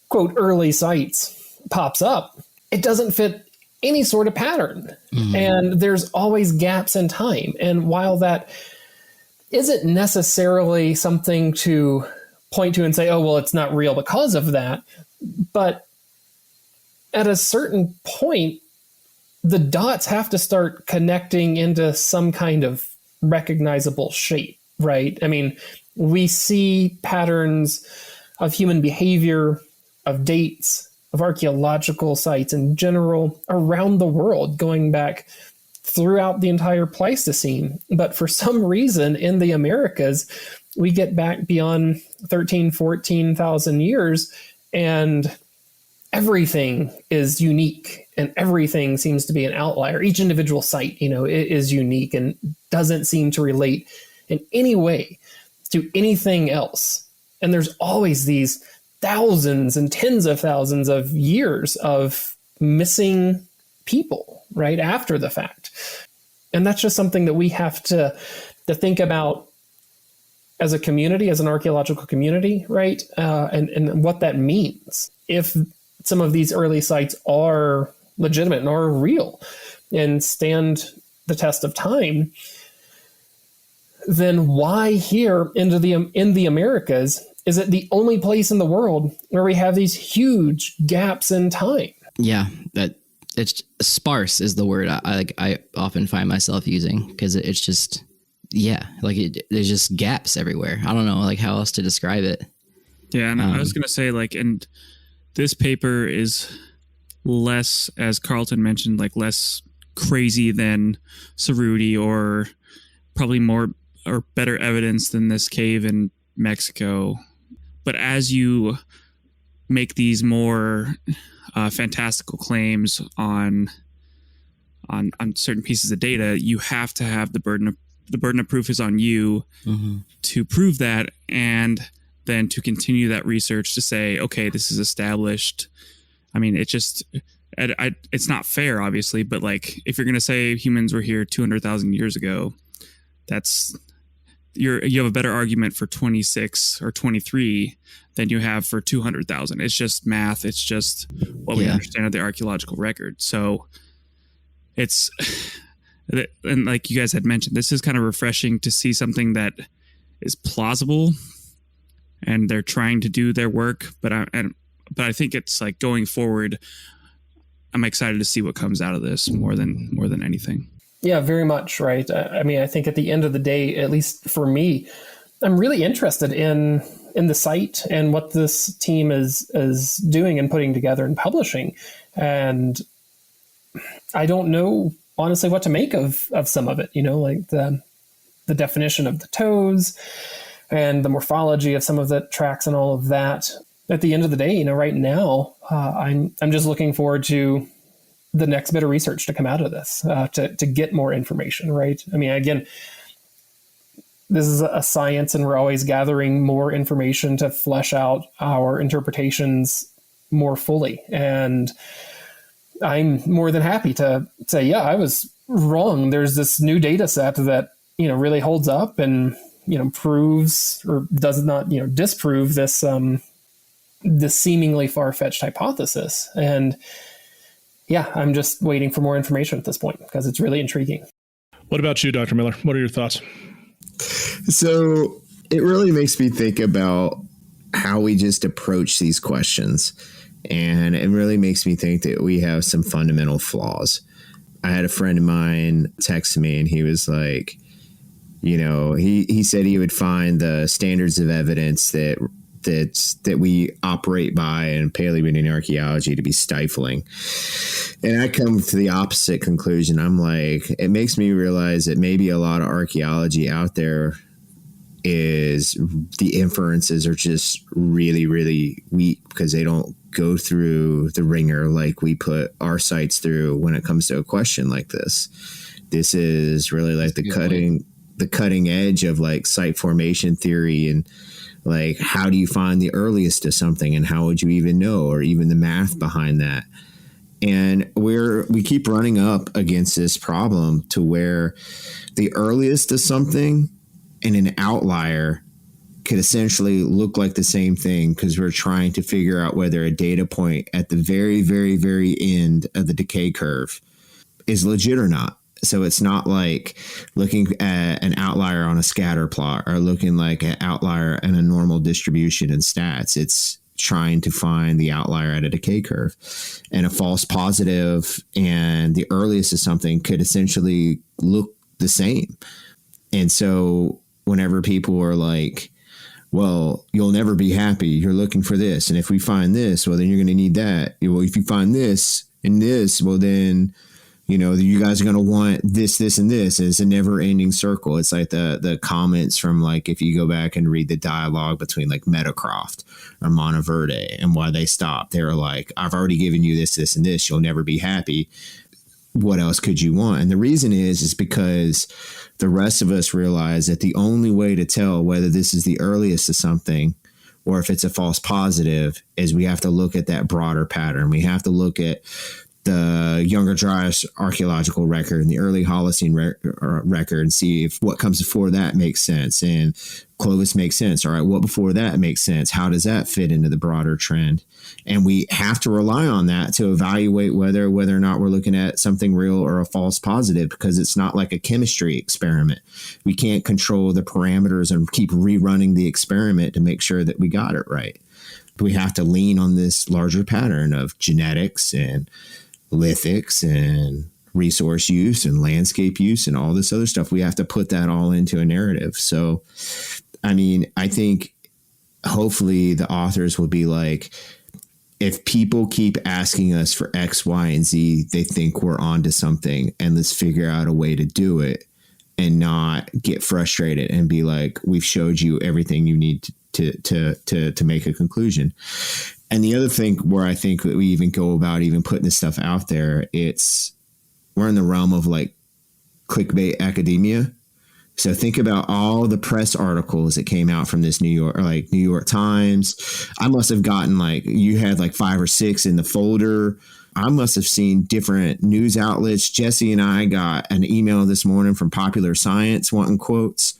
quote, early sites pops up, it doesn't fit any sort of pattern. And there's always gaps in time. And while that isn't necessarily something to point to and say, oh, well, it's not real because of that, but at a certain point, the dots have to start connecting into some kind of recognizable shape, right? I mean, we see patterns of human behavior, of dates, of archaeological sites in general around the world, going back throughout the entire Pleistocene. But for some reason in the Americas, we get back beyond 14,000 years and everything is unique and everything seems to be an outlier. Each individual site, is unique and doesn't seem to relate in any way to anything else. And there's always these thousands and tens of thousands of years of missing people right after the fact. And that's just something that we have to think about as a community, as an archaeological community, right? And what that means. If some of these early sites are legitimate and are real and stand the test of time, then why here in the Americas is it the only place in the world where we have these huge gaps in time? Yeah, that it's sparse is the word I often find myself using, because it's just, there's just gaps everywhere. I don't know how else to describe it. Yeah, and I was going to say, and this paper is less, as Carlton mentioned, less crazy than Cerruti, or probably more or better evidence than this cave in Mexico. But as you make these more fantastical claims on certain pieces of data, you have to have the burden of proof is on you to prove that, and then to continue that research to say, okay, this is established. I mean, it's not fair, obviously, but if you're going to say humans were here 200,000 years ago, you have a better argument for 26 or 23 than you have for 200,000. It's just math. It's just what we understand of the archaeological record. So it's, and like you guys had mentioned, this is kind of refreshing to see something that is plausible and they're trying to do their work. But I think it's going forward, I'm excited to see what comes out of this more than anything. Yeah, very much, right? I mean, I think at the end of the day, at least for me, I'm really interested in the site and what this team is doing and putting together and publishing. And I don't know, honestly, what to make of some of it, the definition of the toes and the morphology of some of the tracks and all of that. At the end of the day, right now, I'm just looking forward to the next bit of research to come out of this, to get more information, right? I mean, again, this is a science and we're always gathering more information to flesh out our interpretations more fully. And I'm more than happy to say, yeah, I was wrong. There's this new data set that, really holds up and, proves or does not, disprove this, this seemingly far-fetched hypothesis. And yeah, I'm just waiting for more information at this point because it's really intriguing. What about you, Dr. Miller? What are your thoughts? So it really makes me think about how we just approach these questions. And it really makes me think that we have some fundamental flaws. I had a friend of mine text me and he was like, he said he would find the standards of evidence that we operate by in Paleoindian archaeology to be stifling. And I come to the opposite conclusion. I'm like, it makes me realize that maybe a lot of archaeology out there is the inferences are just really, really weak because they don't go through the ringer like we put our sites through when it comes to a question like this. This is really the cutting edge of site formation theory and how do you find the earliest of something and how would you even know, or even the math behind that. And we keep running up against this problem to where the earliest of something and an outlier could essentially look like the same thing because we're trying to figure out whether a data point at the very, very, very end of the decay curve is legit or not. So it's not like looking at an outlier on a scatter plot or looking like an outlier in a normal distribution in stats. It's trying to find the outlier at a decay curve, and a false positive and the earliest of something could essentially look the same. And so whenever people are like, well, you'll never be happy, you're looking for this, and if we find this, well, then you're going to need that. Well, if you find this and this, well, then, you know, you guys are going to want this, this, and this. And it's a never ending circle. It's like the comments from, like, if you go back and read the dialogue between like Metacroft or Monteverde and why they stopped, they were like, I've already given you this, this, and this. You'll never be happy. What else could you want? And the reason is because the rest of us realize that the only way to tell whether this is the earliest of something or if it's a false positive is we have to look at that broader pattern. We have to look at the Younger Dryas archaeological record and the early Holocene record and see if what comes before that makes sense. And Clovis makes sense. All right, what before that makes sense? How does that fit into the broader trend? And we have to rely on that to evaluate whether or not we're looking at something real or a false positive, because it's not like a chemistry experiment. We can't control the parameters and keep rerunning the experiment to make sure that we got it right. We have to lean on this larger pattern of genetics and lithics and resource use and landscape use and all this other stuff. We have to put that all into a narrative. So, I mean, I think hopefully the authors will be like, if people keep asking us for X, Y, and Z, they think we're onto something, and let's figure out a way to do it and not get frustrated and be like, we've showed you everything you need to make a conclusion. And the other thing where I think that we even go about even putting this stuff out there, we're in the realm of like clickbait academia. So think about all the press articles that came out from this New York Times. I must have gotten you had 5 or 6 in the folder. I must have seen different news outlets. Jesse and I got an email this morning from Popular Science wanting quotes.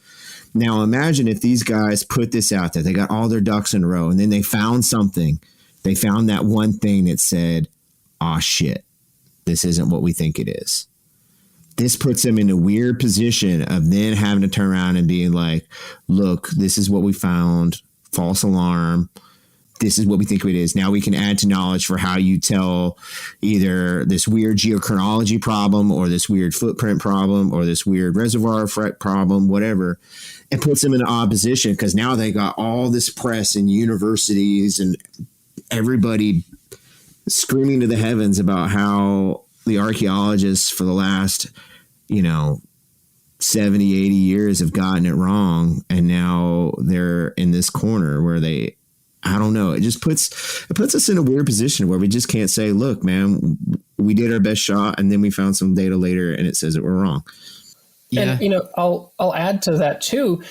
Now imagine if these guys put this out there, they got all their ducks in a row, and then they found something. They found that one thing that said, "Ah, shit, this isn't what we think it is." This puts them in a weird position of then having to turn around and being like, look, this is what we found. False alarm. This is what we think it is. Now we can add to knowledge for how you tell either this weird geochronology problem or this weird footprint problem or this weird reservoir effect problem, whatever. It puts them in an odd position because now they got all this press and universities and everybody screaming to the heavens about how the archaeologists for the last, 70, 80 years have gotten it wrong. And now they're in this corner where I don't know. It puts us in a weird position where we just can't say, look, man, we did our best shot. And then we found some data later and it says that we're wrong. Yeah. And, I'll add to that too,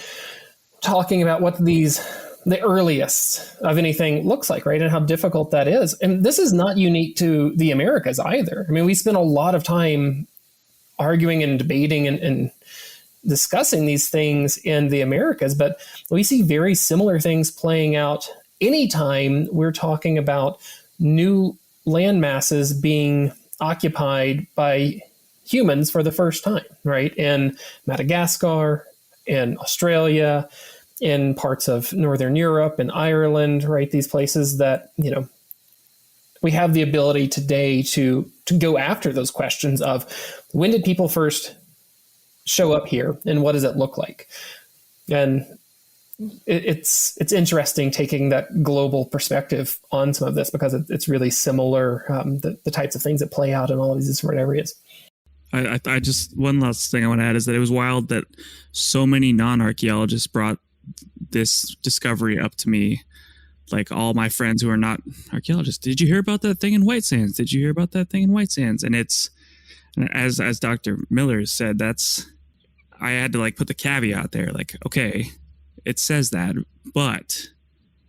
talking about what the earliest of anything looks like, right? And how difficult that is. And this is not unique to the Americas either. I mean, we spend a lot of time arguing and debating and discussing these things in the Americas, but we see very similar things playing out anytime we're talking about new land masses being occupied by humans for the first time, right? In Madagascar, in Australia, in parts of Northern Europe and Ireland, right? These places that, we have the ability today to go after those questions of when did people first show up here and what does it look like? And it's interesting taking that global perspective on some of this because it's really similar, the types of things that play out in all of these different areas. I just, one last thing I want to add is that it was wild that so many non-archaeologists brought this discovery up to me. Like all my friends who are not archaeologists, did you hear about that thing in White Sands? Did you hear about that thing in White Sands? And it's, as Dr. Miller said, I had to put the caveat there, okay, it says that, but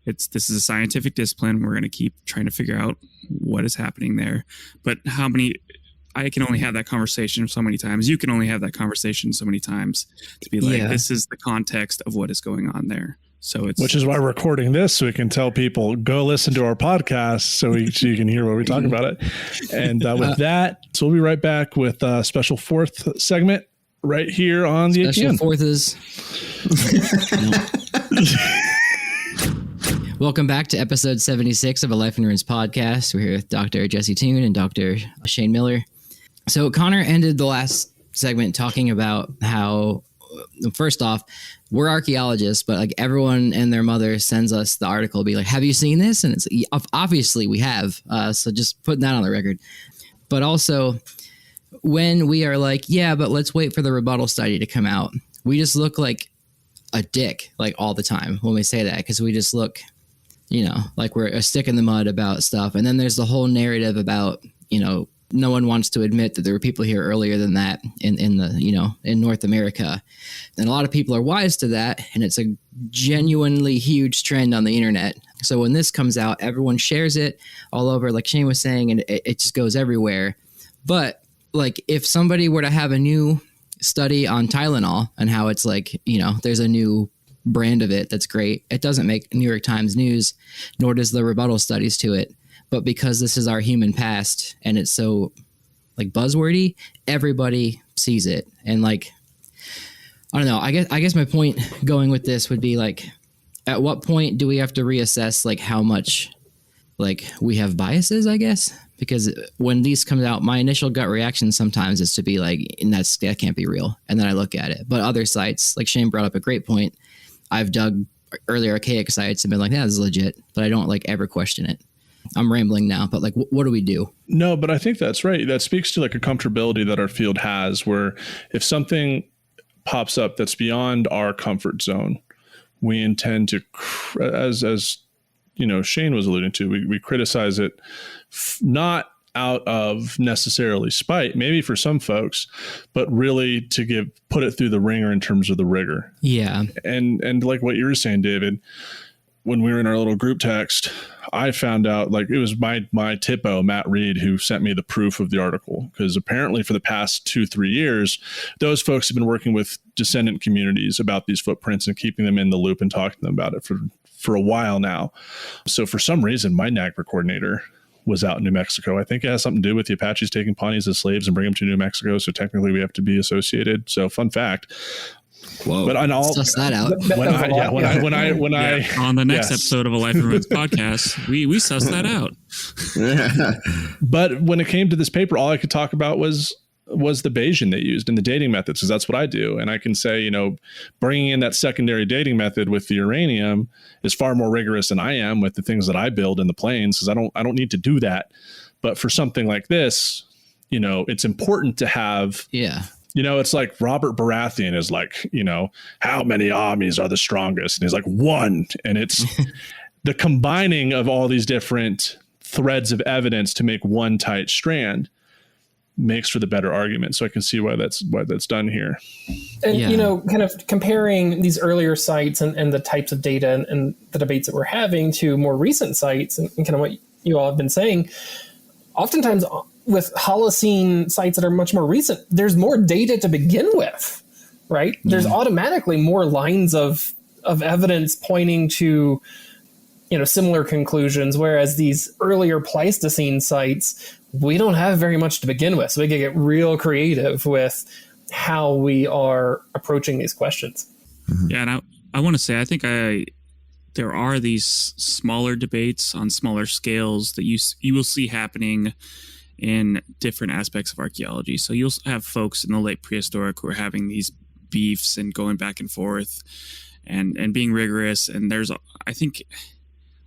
this is a scientific discipline. We're going to keep trying to figure out what is happening there. But I can only have that conversation so many times. You can only have that conversation so many times to be like, This is the context of what is going on there. So which is why we're recording this, so we can tell people, go listen to our podcast so you can hear what we talk about it. And with that, so we'll be right back with a special fourth segment right here on the special ATN. Fourth is. Welcome back to episode 76 of A Life in Ruins podcast. We're here with Dr. Jesse Toon and Dr. Shane Miller. So Connor ended the last segment talking about how first off, we're archaeologists, but like everyone and their mother sends us the article, be like, have you seen this? And it's obviously we have. So just putting that on the record. But also when we are like, yeah, but let's wait for the rebuttal study to come out, we just look like a dick like all the time when we say that, because we just look, like we're a stick in the mud about stuff. And then there's the whole narrative about, no one wants to admit that there were people here earlier than that in North America. And a lot of people are wise to that. And it's a genuinely huge trend on the internet. So when this comes out, everyone shares it all over, like Shane was saying, and it just goes everywhere. But like if somebody were to have a new study on Tylenol and how it's like, there's a new brand of it that's great, it doesn't make New York Times news, nor does the rebuttal studies to it. But because this is our human past and it's so like buzzwordy, everybody sees it. And like, I don't know, I guess my point going with this would be like, at what point do we have to reassess like how much like we have biases, I guess? Because when these comes out, my initial gut reaction sometimes is to be like, that can't be real. And then I look at it. But other sites, like Shane brought up a great point. I've dug early archaic sites and been like, this is legit, but I don't like ever question it. I'm rambling now, but like, what do we do? No, but I think that's right. That speaks to like a comfortability that our field has, where if something pops up that's beyond our comfort zone, we intend to, as Shane was alluding to, we criticize it, not out of necessarily spite, maybe for some folks, but really to put it through the ringer in terms of the rigor. Yeah. And like what you were saying, David, when we were in our little group text, I found out, like, it was my TIPO, Matt Reed, who sent me the proof of the article, because apparently for the past 2-3 years, those folks have been working with descendant communities about these footprints and keeping them in the loop and talking to them about it for a while now. So for some reason, my NAGPRA coordinator was out in New Mexico. I think it has something to do with the Apaches taking Pawnees as slaves and bring them to New Mexico. So technically we have to be associated. So fun fact. Whoa! But suss that out. When I on the next episode of A Life in Ruins podcast, we sussed that out. But when it came to this paper, all I could talk about was the Bayesian they used in the dating methods, because that's what I do. And I can say, bringing in that secondary dating method with the uranium is far more rigorous than I am with the things that I build in the planes, because I don't need to do that. But for something like this, it's important to have. Yeah. It's like Robert Baratheon is like, how many armies are the strongest? And he's like, one. And it's the combining of all these different threads of evidence to make one tight strand makes for the better argument. So I can see why that's done here. And, kind of comparing these earlier sites and the types of data and the debates that we're having to more recent sites and kind of what you all have been saying, oftentimes with Holocene sites that are much more recent, there's more data to begin with, right? Mm-hmm. There's automatically more lines of evidence pointing to, similar conclusions, whereas these earlier Pleistocene sites, we don't have very much to begin with. So we can get real creative with how we are approaching these questions. Mm-hmm. Yeah, and I want to say, I think there are these smaller debates on smaller scales that you will see happening in different aspects of archaeology. So you'll have folks in the late prehistoric who are having these beefs and going back and forth and being rigorous. And I think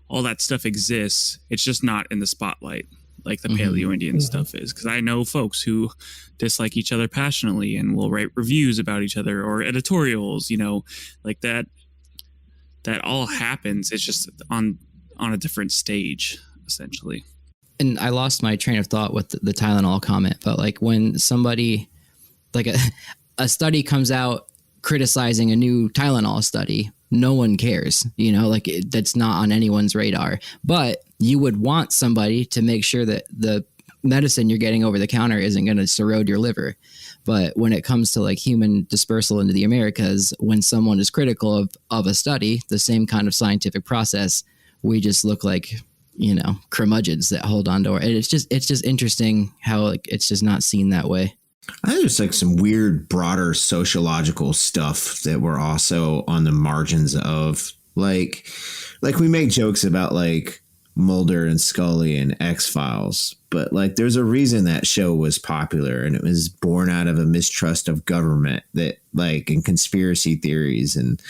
all that stuff exists. It's just not in the spotlight like the Paleo-Indian stuff is. Because I know folks who dislike each other passionately and will write reviews about each other or editorials, like that all happens. It's just on a different stage, essentially. And I lost my train of thought with the Tylenol comment, but like when somebody, like a study comes out criticizing a new Tylenol study, no one cares, that's not on anyone's radar. But you would want somebody to make sure that the medicine you're getting over the counter isn't going to erode your liver. But when it comes to like human dispersal into the Americas, when someone is critical of a study, the same kind of scientific process, we just look like curmudgeons that hold on to it. It's just interesting how like it's just not seen that way. I think there's like some weird broader sociological stuff that we're also on the margins of, like we make jokes about like Mulder and Scully and X-Files. But like, there's a reason that show was popular, and it was born out of a mistrust of government that like, and conspiracy theories. And,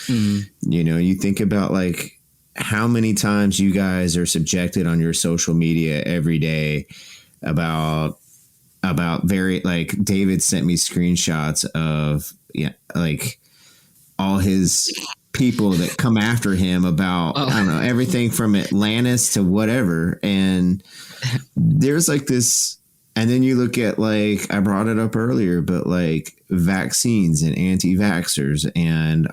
you know, you think about like how many times you guys are subjected on your social media every day about very, like, David sent me screenshots of, like all his people that come after him about, I don't know, everything from Atlantis to whatever. And there's like this, and then you look at, like, I brought it up earlier, but like vaccines and anti-vaxxers and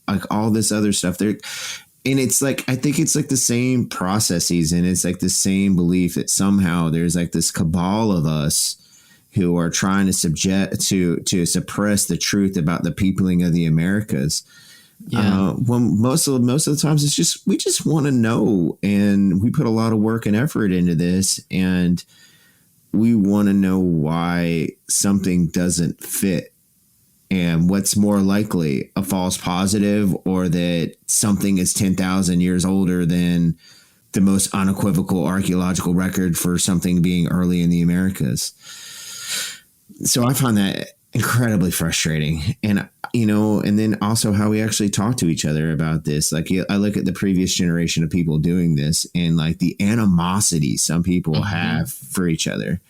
like all this other stuff there. And it's like, I think it's like the same processes, and it's like the same belief that somehow there's like this cabal of us who are trying to suppress the truth about the peopling of the Americas. When most of the times it's just, we just want to know, and we put a lot of work and effort into this, and we want to know why something doesn't fit, and what's more likely, a false positive, or that something is 10,000 years older than the most unequivocal archaeological record for something being early in the Americas. So I find that incredibly frustrating. And, you know, and then also how we actually talk to each other about this. Like, I look at the previous generation of people doing this, and like the animosity some people have for each other.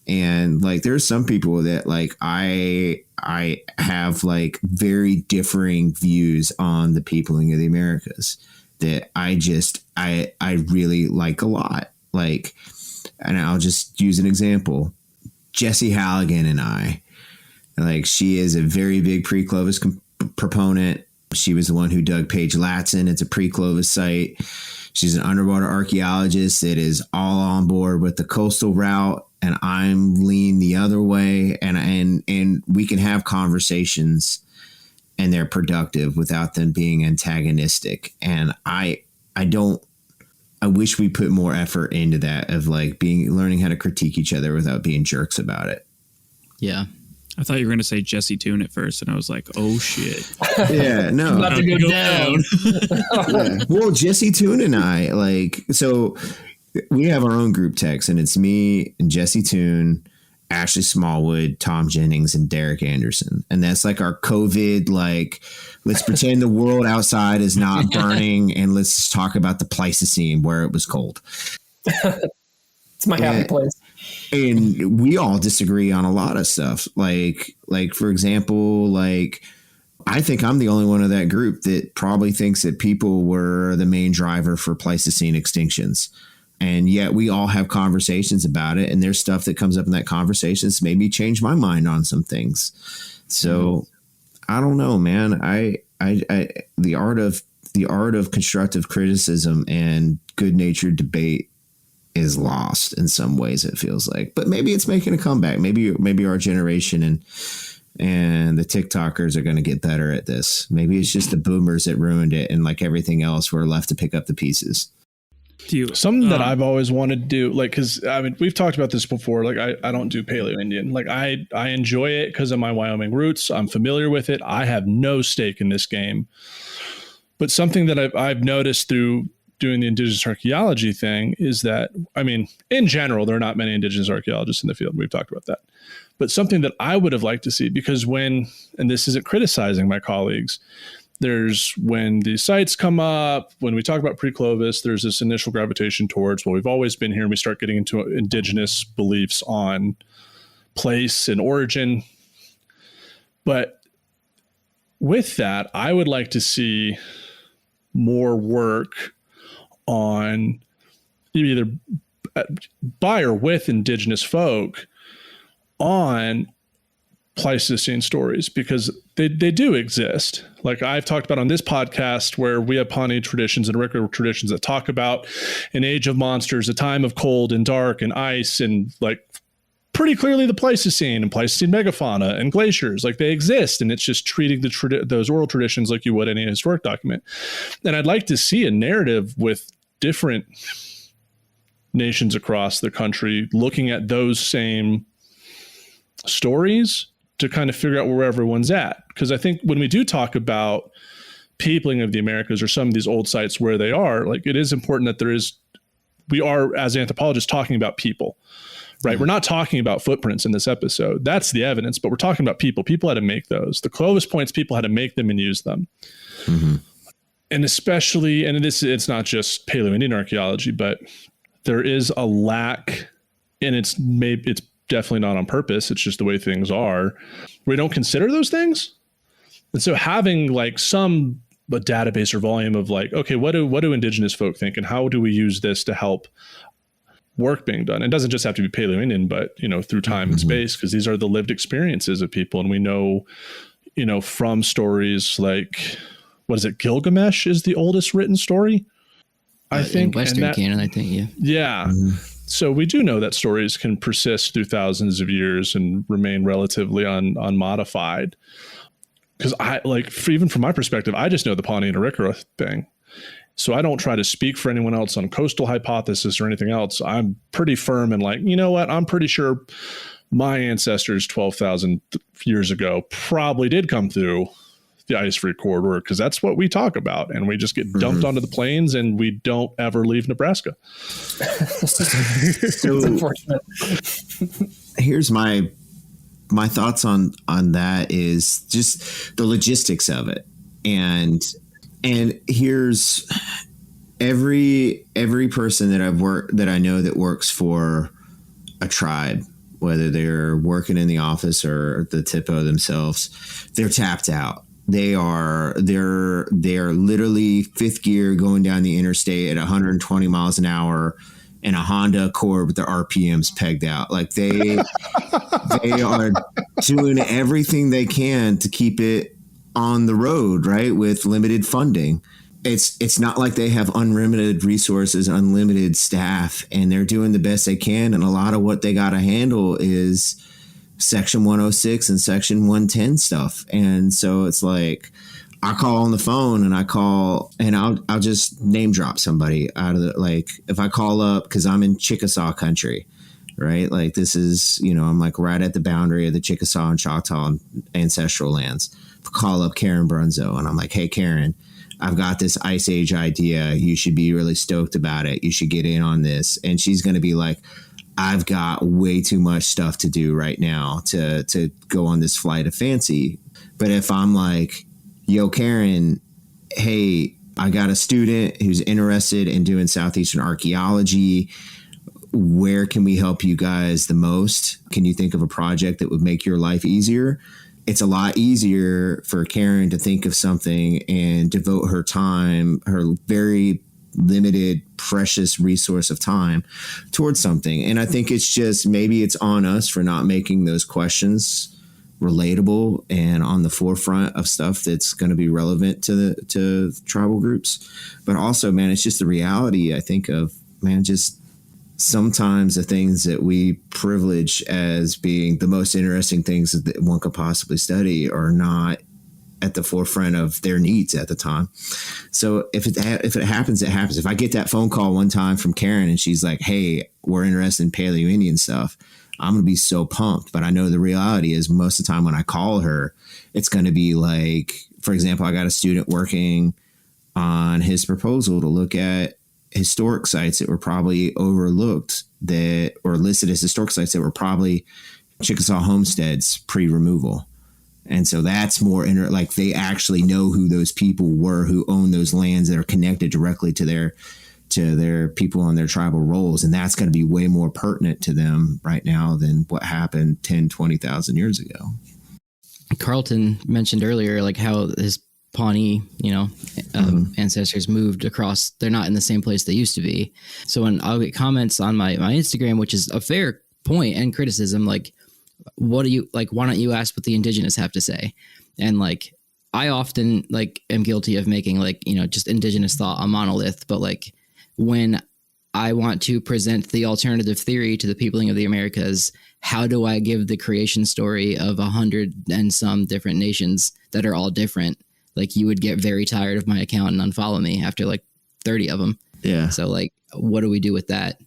And like, there's some people that like, I have like very differing views on the peopling of the Americas that I really like a lot. Like, and I'll just use an example. Jessie Halligan and I, like, she is a very big pre-Clovis proponent. She was the one who dug Page Latson. It's a pre-Clovis site. She's an underwater archaeologist that is all on board with the coastal route, and I'm lean the other way. And we can have conversations, and they're productive without them being antagonistic. And I wish we put more effort into that, of like learning how to critique each other without being jerks about it. Yeah. I thought you were going to say Jesse Toon at first, and I was like, oh shit. Yeah, no. About to go down. Yeah. Well, Jesse Toon and I, like, so we have our own group text, and it's me and Jesse Toon, Ashley Smallwood, Tom Jennings, and Derek Anderson. And that's like our COVID, like, let's pretend the world outside is not burning, and let's talk about the Pleistocene where it was cold. It's my happy place. And we all disagree on a lot of stuff. Like for example, like, I think I'm the only one of that group that probably thinks that people were the main driver for Pleistocene extinctions. And yet we all have conversations about it, and there's stuff that comes up in that conversations maybe change my mind on some things. So I don't know, man. The art of constructive criticism and good-natured debate is lost in some ways, it feels like. But maybe it's making a comeback. Maybe our generation and the TikTokers are going to get better at this. Maybe it's just the boomers that ruined it, and like everything else, we're left to pick up the pieces. Something that I've always wanted to do, like, because I mean, we've talked about this before. Like, I don't do Paleo Indian. Like, I enjoy it because of my Wyoming roots. I'm familiar with it. I have no stake in this game. But something that I've noticed through doing the Indigenous archaeology thing is that, I mean, in general, there are not many Indigenous archaeologists in the field. We've talked about that. But something that I would have liked to see, because and this isn't criticizing my colleagues, when the sites come up, when we talk about pre-Clovis, there's this initial gravitation towards, well, we've always been here, and we start getting into Indigenous beliefs on place and origin. But with that, I would like to see more work on either by or with Indigenous folk on Pleistocene stories, because they do exist. Like I've talked about on this podcast, where we have Pawnee traditions and record traditions that talk about an age of monsters, a time of cold and dark and ice, and like pretty clearly the Pleistocene and Pleistocene megafauna and glaciers, like they exist. And it's just treating those oral traditions like you would any historic document. And I'd like to see a narrative with different nations across the country looking at those same stories to kind of figure out where everyone's at. Because I think when we do talk about peopling of the Americas or some of these old sites where they are, like it is important that there is we are, as anthropologists, talking about people, right? We're not talking about footprints in this episode. That's the evidence, but we're talking about people. People had to make those. The Clovis points, people had to make them and use them. And especially, and it's not just Paleo-Indian archaeology, but there is a lack, and it's definitely not on purpose. It's just the way things are. We don't consider those things. And so having like some database or volume of like, okay, what do Indigenous folk think, and how do we use this to help work being done? It doesn't just have to be Paleo-Indian, but through time and space, because these are the lived experiences of people. And we know, from stories like, what is it? Gilgamesh is the oldest written story, I think. In Western canon, I think, yeah. Yeah. So we do know that stories can persist through thousands of years and remain relatively unmodified. Because even from my perspective, I just know the Pawnee and Arikara thing. So I don't try to speak for anyone else on coastal hypothesis or anything else. I'm pretty firm and like, you know what? I'm pretty sure my ancestors 12,000 years ago probably did come through the ice-free corridor, because that's what we talk about. And we just get dumped onto the plains and we don't ever leave Nebraska. It's unfortunate. Here's my thoughts on that is just the logistics of it. And here's every person that I know that works for a tribe, whether they're working in the office or the TIPO themselves, they're tapped out. They're literally fifth gear going down the interstate at 120 miles an hour in a Honda Accord with their RPMs pegged out. Like they are doing everything they can to keep it on the road, right? With limited funding. It's not like they have unlimited resources, unlimited staff, and they're doing the best they can. And a lot of what they got to handle is Section 106 and Section 110 stuff. And so it's like, I call on the phone and I'll just name drop somebody out of the, like, if I call up, because I'm in Chickasaw country, right? Like this is, I'm like right at the boundary of the Chickasaw and Choctaw ancestral lands. I call up Karen Brunzo and I'm like, hey, Karen, I've got this Ice Age idea. You should be really stoked about it. You should get in on this. And she's going to be like, I've got way too much stuff to do right now to go on this flight of fancy. But if I'm like, yo, Karen, hey, I got a student who's interested in doing Southeastern archaeology. Where can we help you guys the most? Can you think of a project that would make your life easier? It's a lot easier for Karen to think of something and devote her time, her very limited, precious resource of time towards something. And I think it's just, maybe it's on us for not making those questions relatable and on the forefront of stuff that's going to be relevant to tribal groups. But also, man, it's just the reality, I think, of, man, just sometimes the things that we privilege as being the most interesting things that one could possibly study are not at the forefront of their needs at the time. So if it happens, it happens. If I get that phone call one time from Karen and she's like, hey, we're interested in Paleo-Indian stuff, I'm going to be so pumped. But I know the reality is most of the time when I call her, it's going to be like, for example, I got a student working on his proposal to look at historic sites that were probably overlooked or listed as historic sites that were probably Chickasaw homesteads pre-removal. And so that's more like they actually know who those people were who own those lands that are connected directly to their people on their tribal roles. And that's going to be way more pertinent to them right now than what happened 10, 20,000 years ago. Carlton mentioned earlier, like how his Pawnee, ancestors moved across. They're not in the same place they used to be. So when I'll get comments on my Instagram, which is a fair point and criticism, like, what do you like? Why don't you ask what the Indigenous have to say? And like, I often like am guilty of making like, just Indigenous thought a monolith. But like when I want to present the alternative theory to the peopling of the Americas, how do I give the creation story of 100 and some different nations that are all different? Like you would get very tired of my account and unfollow me after like 30 of them. Yeah. So like, what do we do with that?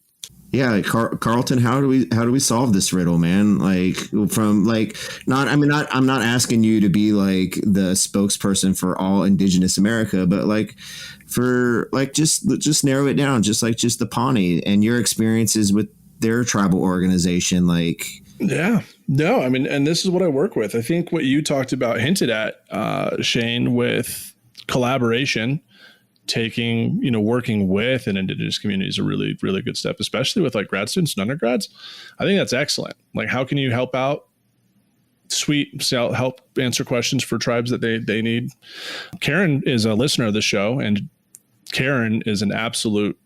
Yeah, like Carlton, how do we solve this riddle, man? Like from like I'm not asking you to be like the spokesperson for all Indigenous America, but like for like just narrow it down, just the Pawnee and your experiences with their tribal organization, like. Yeah, no, I mean, and this is what I work with. I think what you talked about, hinted at, Shane, with collaboration. Working with an Indigenous community is a really, really good step, especially with like grad students and undergrads. I think that's excellent. Like, how can you help out? Help answer questions for tribes that they need. Karen is a listener of the show, and Karen is an absolute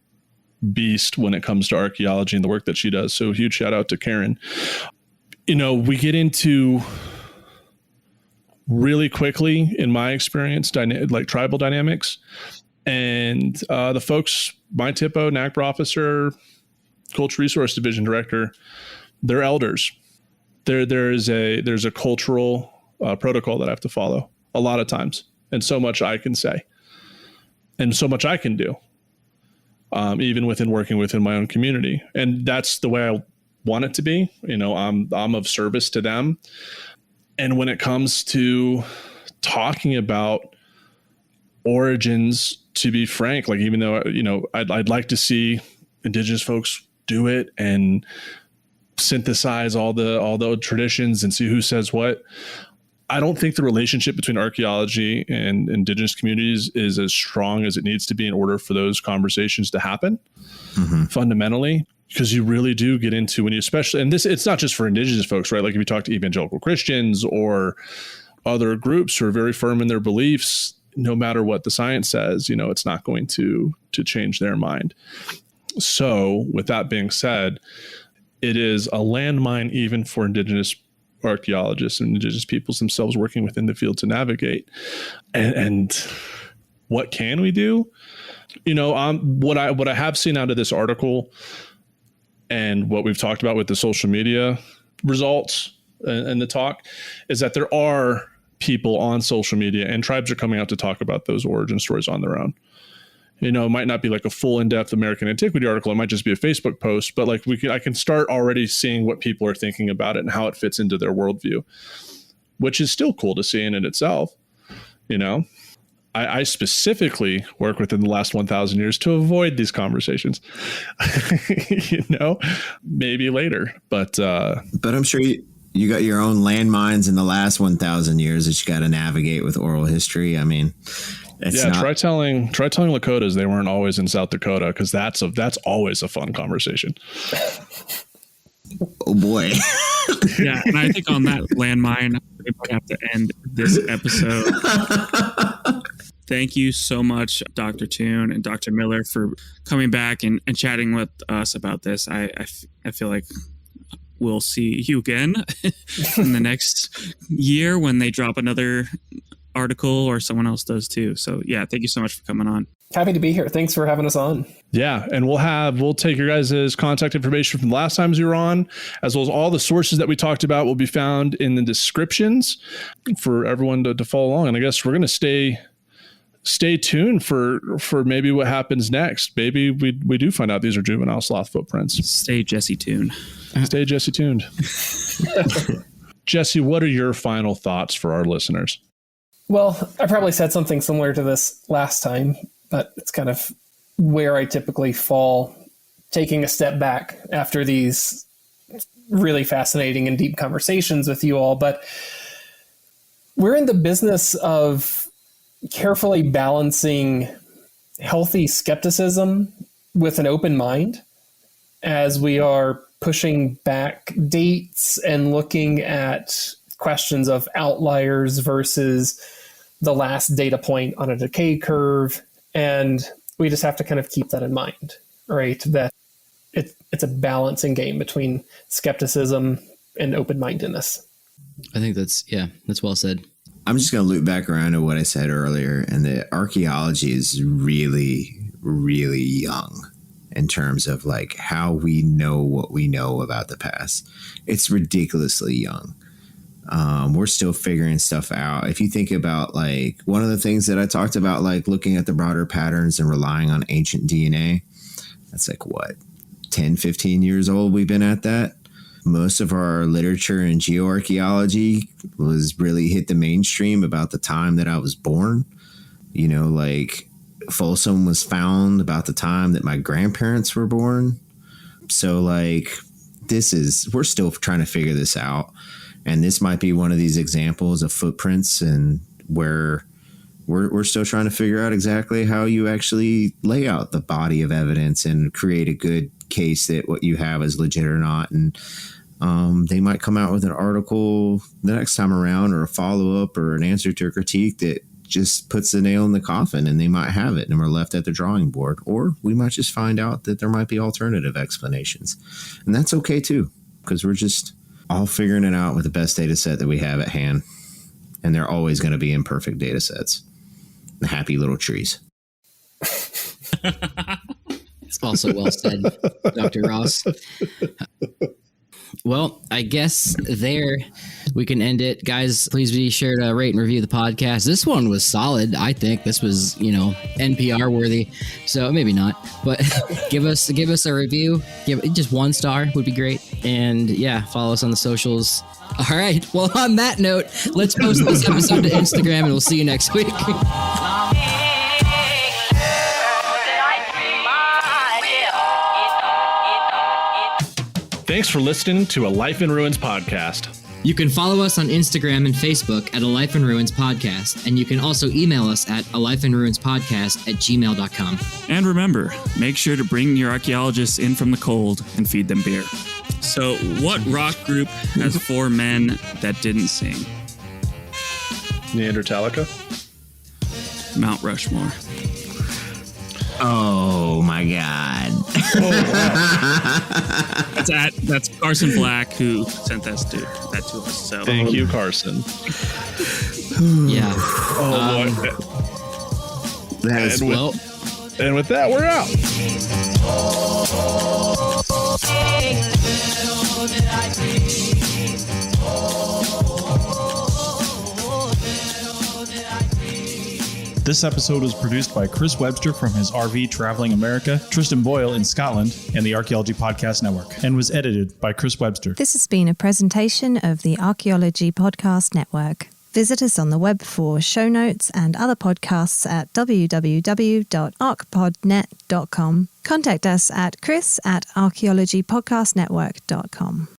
beast when it comes to archaeology and the work that she does. So huge shout out to Karen. We get into really quickly, in my experience, like tribal dynamics. And the folks, my TIPO, NACPR officer, Culture Resource Division director, they're elders. There's a cultural protocol that I have to follow a lot of times, and so much I can say, and so much I can do, even working within my own community. And that's the way I want it to be. I'm of service to them. And when it comes to talking about origins, to be frank, like, even though, I'd like to see Indigenous folks do it and synthesize all the traditions and see who says what. I don't think the relationship between archaeology and Indigenous communities is as strong as it needs to be in order for those conversations to happen, fundamentally, because you really do get into, when you, especially, and it's not just for Indigenous folks, right? Like if you talk to evangelical Christians or other groups who are very firm in their beliefs, no matter what the science says, it's not going to change their mind. So with that being said, it is a landmine even for Indigenous archaeologists and Indigenous peoples themselves working within the field to navigate. And what can we do? What I have seen out of this article and what we've talked about with the social media results and the talk is that there are people on social media, and tribes are coming out to talk about those origin stories on their own. It might not be like a full in-depth American antiquity article. It might just be a Facebook post, but like I can start already seeing what people are thinking about it and how it fits into their worldview, which is still cool to see in itself. I specifically work within the last 1,000 years to avoid these conversations, maybe later, but I'm sure you got your own landmines in the last 1,000 years that you got to navigate with oral history. I mean, try telling Lakotas they weren't always in South Dakota, because that's always a fun conversation. Oh boy. Yeah, and I think on that landmine, we might have to end this episode. Thank you so much, Dr. Toon and Dr. Miller, for coming back and chatting with us about this. I feel like we'll see you again in the next year when they drop another article, or someone else does too. So yeah, thank you so much for coming on. Happy to be here. Thanks for having us on. Yeah. And we'll take your guys' contact information from the last times you were on, as well as all the sources that we talked about will be found in the descriptions for everyone to follow along. And I guess we're going to stay tuned for maybe what happens next. Maybe we do find out these are juvenile sloth footprints. Stay Jesse tuned. Stay Jesse tuned. Jesse, what are your final thoughts for our listeners? Well, I probably said something similar to this last time, but it's kind of where I typically fall, taking a step back after these really fascinating and deep conversations with you all. But we're in the business of carefully balancing healthy skepticism with an open mind as we are pushing back dates and looking at questions of outliers versus the last data point on a decay curve. And we just have to kind of keep that in mind, right? That it's a balancing game between skepticism and open-mindedness. I think that's well said. I'm just going to loop back around to what I said earlier, and that archaeology is really, really young in terms of like how we know what we know about the past. It's ridiculously young. We're still figuring stuff out. If you think about like one of the things that I talked about, like looking at the broader patterns and relying on ancient DNA, that's like what, 10, 15 years old we've been at that. Most of our literature in geoarchaeology was really hit the mainstream about the time that I was born. You know, like Folsom was found about the time that my grandparents were born. So like we're still trying to figure this out. And this might be one of these examples of footprints and where we're still trying to figure out exactly how you actually lay out the body of evidence and create a good case that what you have is legit or not. And they might come out with an article the next time around or a follow-up or an answer to a critique that just puts the nail in the coffin, and they might have it and we're left at the drawing board. Or we might just find out that there might be alternative explanations. And that's okay too, because we're just all figuring it out with the best data set that we have at hand. And they're always going to be imperfect data sets. The happy little trees. It's also well said, Dr. Ross. Well, I guess there we can end it. Guys, please be sure to rate and review the podcast. This one was solid. I think this was, NPR worthy. So maybe not, but give us a review. Give just 1 star would be great. And yeah, follow us on the socials. All right. Well, on that note, let's post this episode to Instagram and we'll see you next week. Thanks for listening to A Life in Ruins podcast. You can follow us on Instagram and Facebook at A Life in Ruins Podcast, and you can also email us at alifeinruinspodcast@gmail.com. And remember, make sure to bring your archaeologists in from the cold and feed them beer. So, what rock group has 4 men that didn't sing? Neanderthalica? Mount Rushmore. Oh my God. That's Carson Black who sent that to us. So Thank you, Carson. Yeah. Oh, boy. And with that, we're out. This episode was produced by Chris Webster from his RV Traveling America, Tristan Boyle in Scotland, and the Archaeology Podcast Network, and was edited by Chris Webster. This has been a presentation of the Archaeology Podcast Network. Visit us on the web for show notes and other podcasts at www.archpodnet.com. Contact us at chris@archaeologypodcastnetwork.com.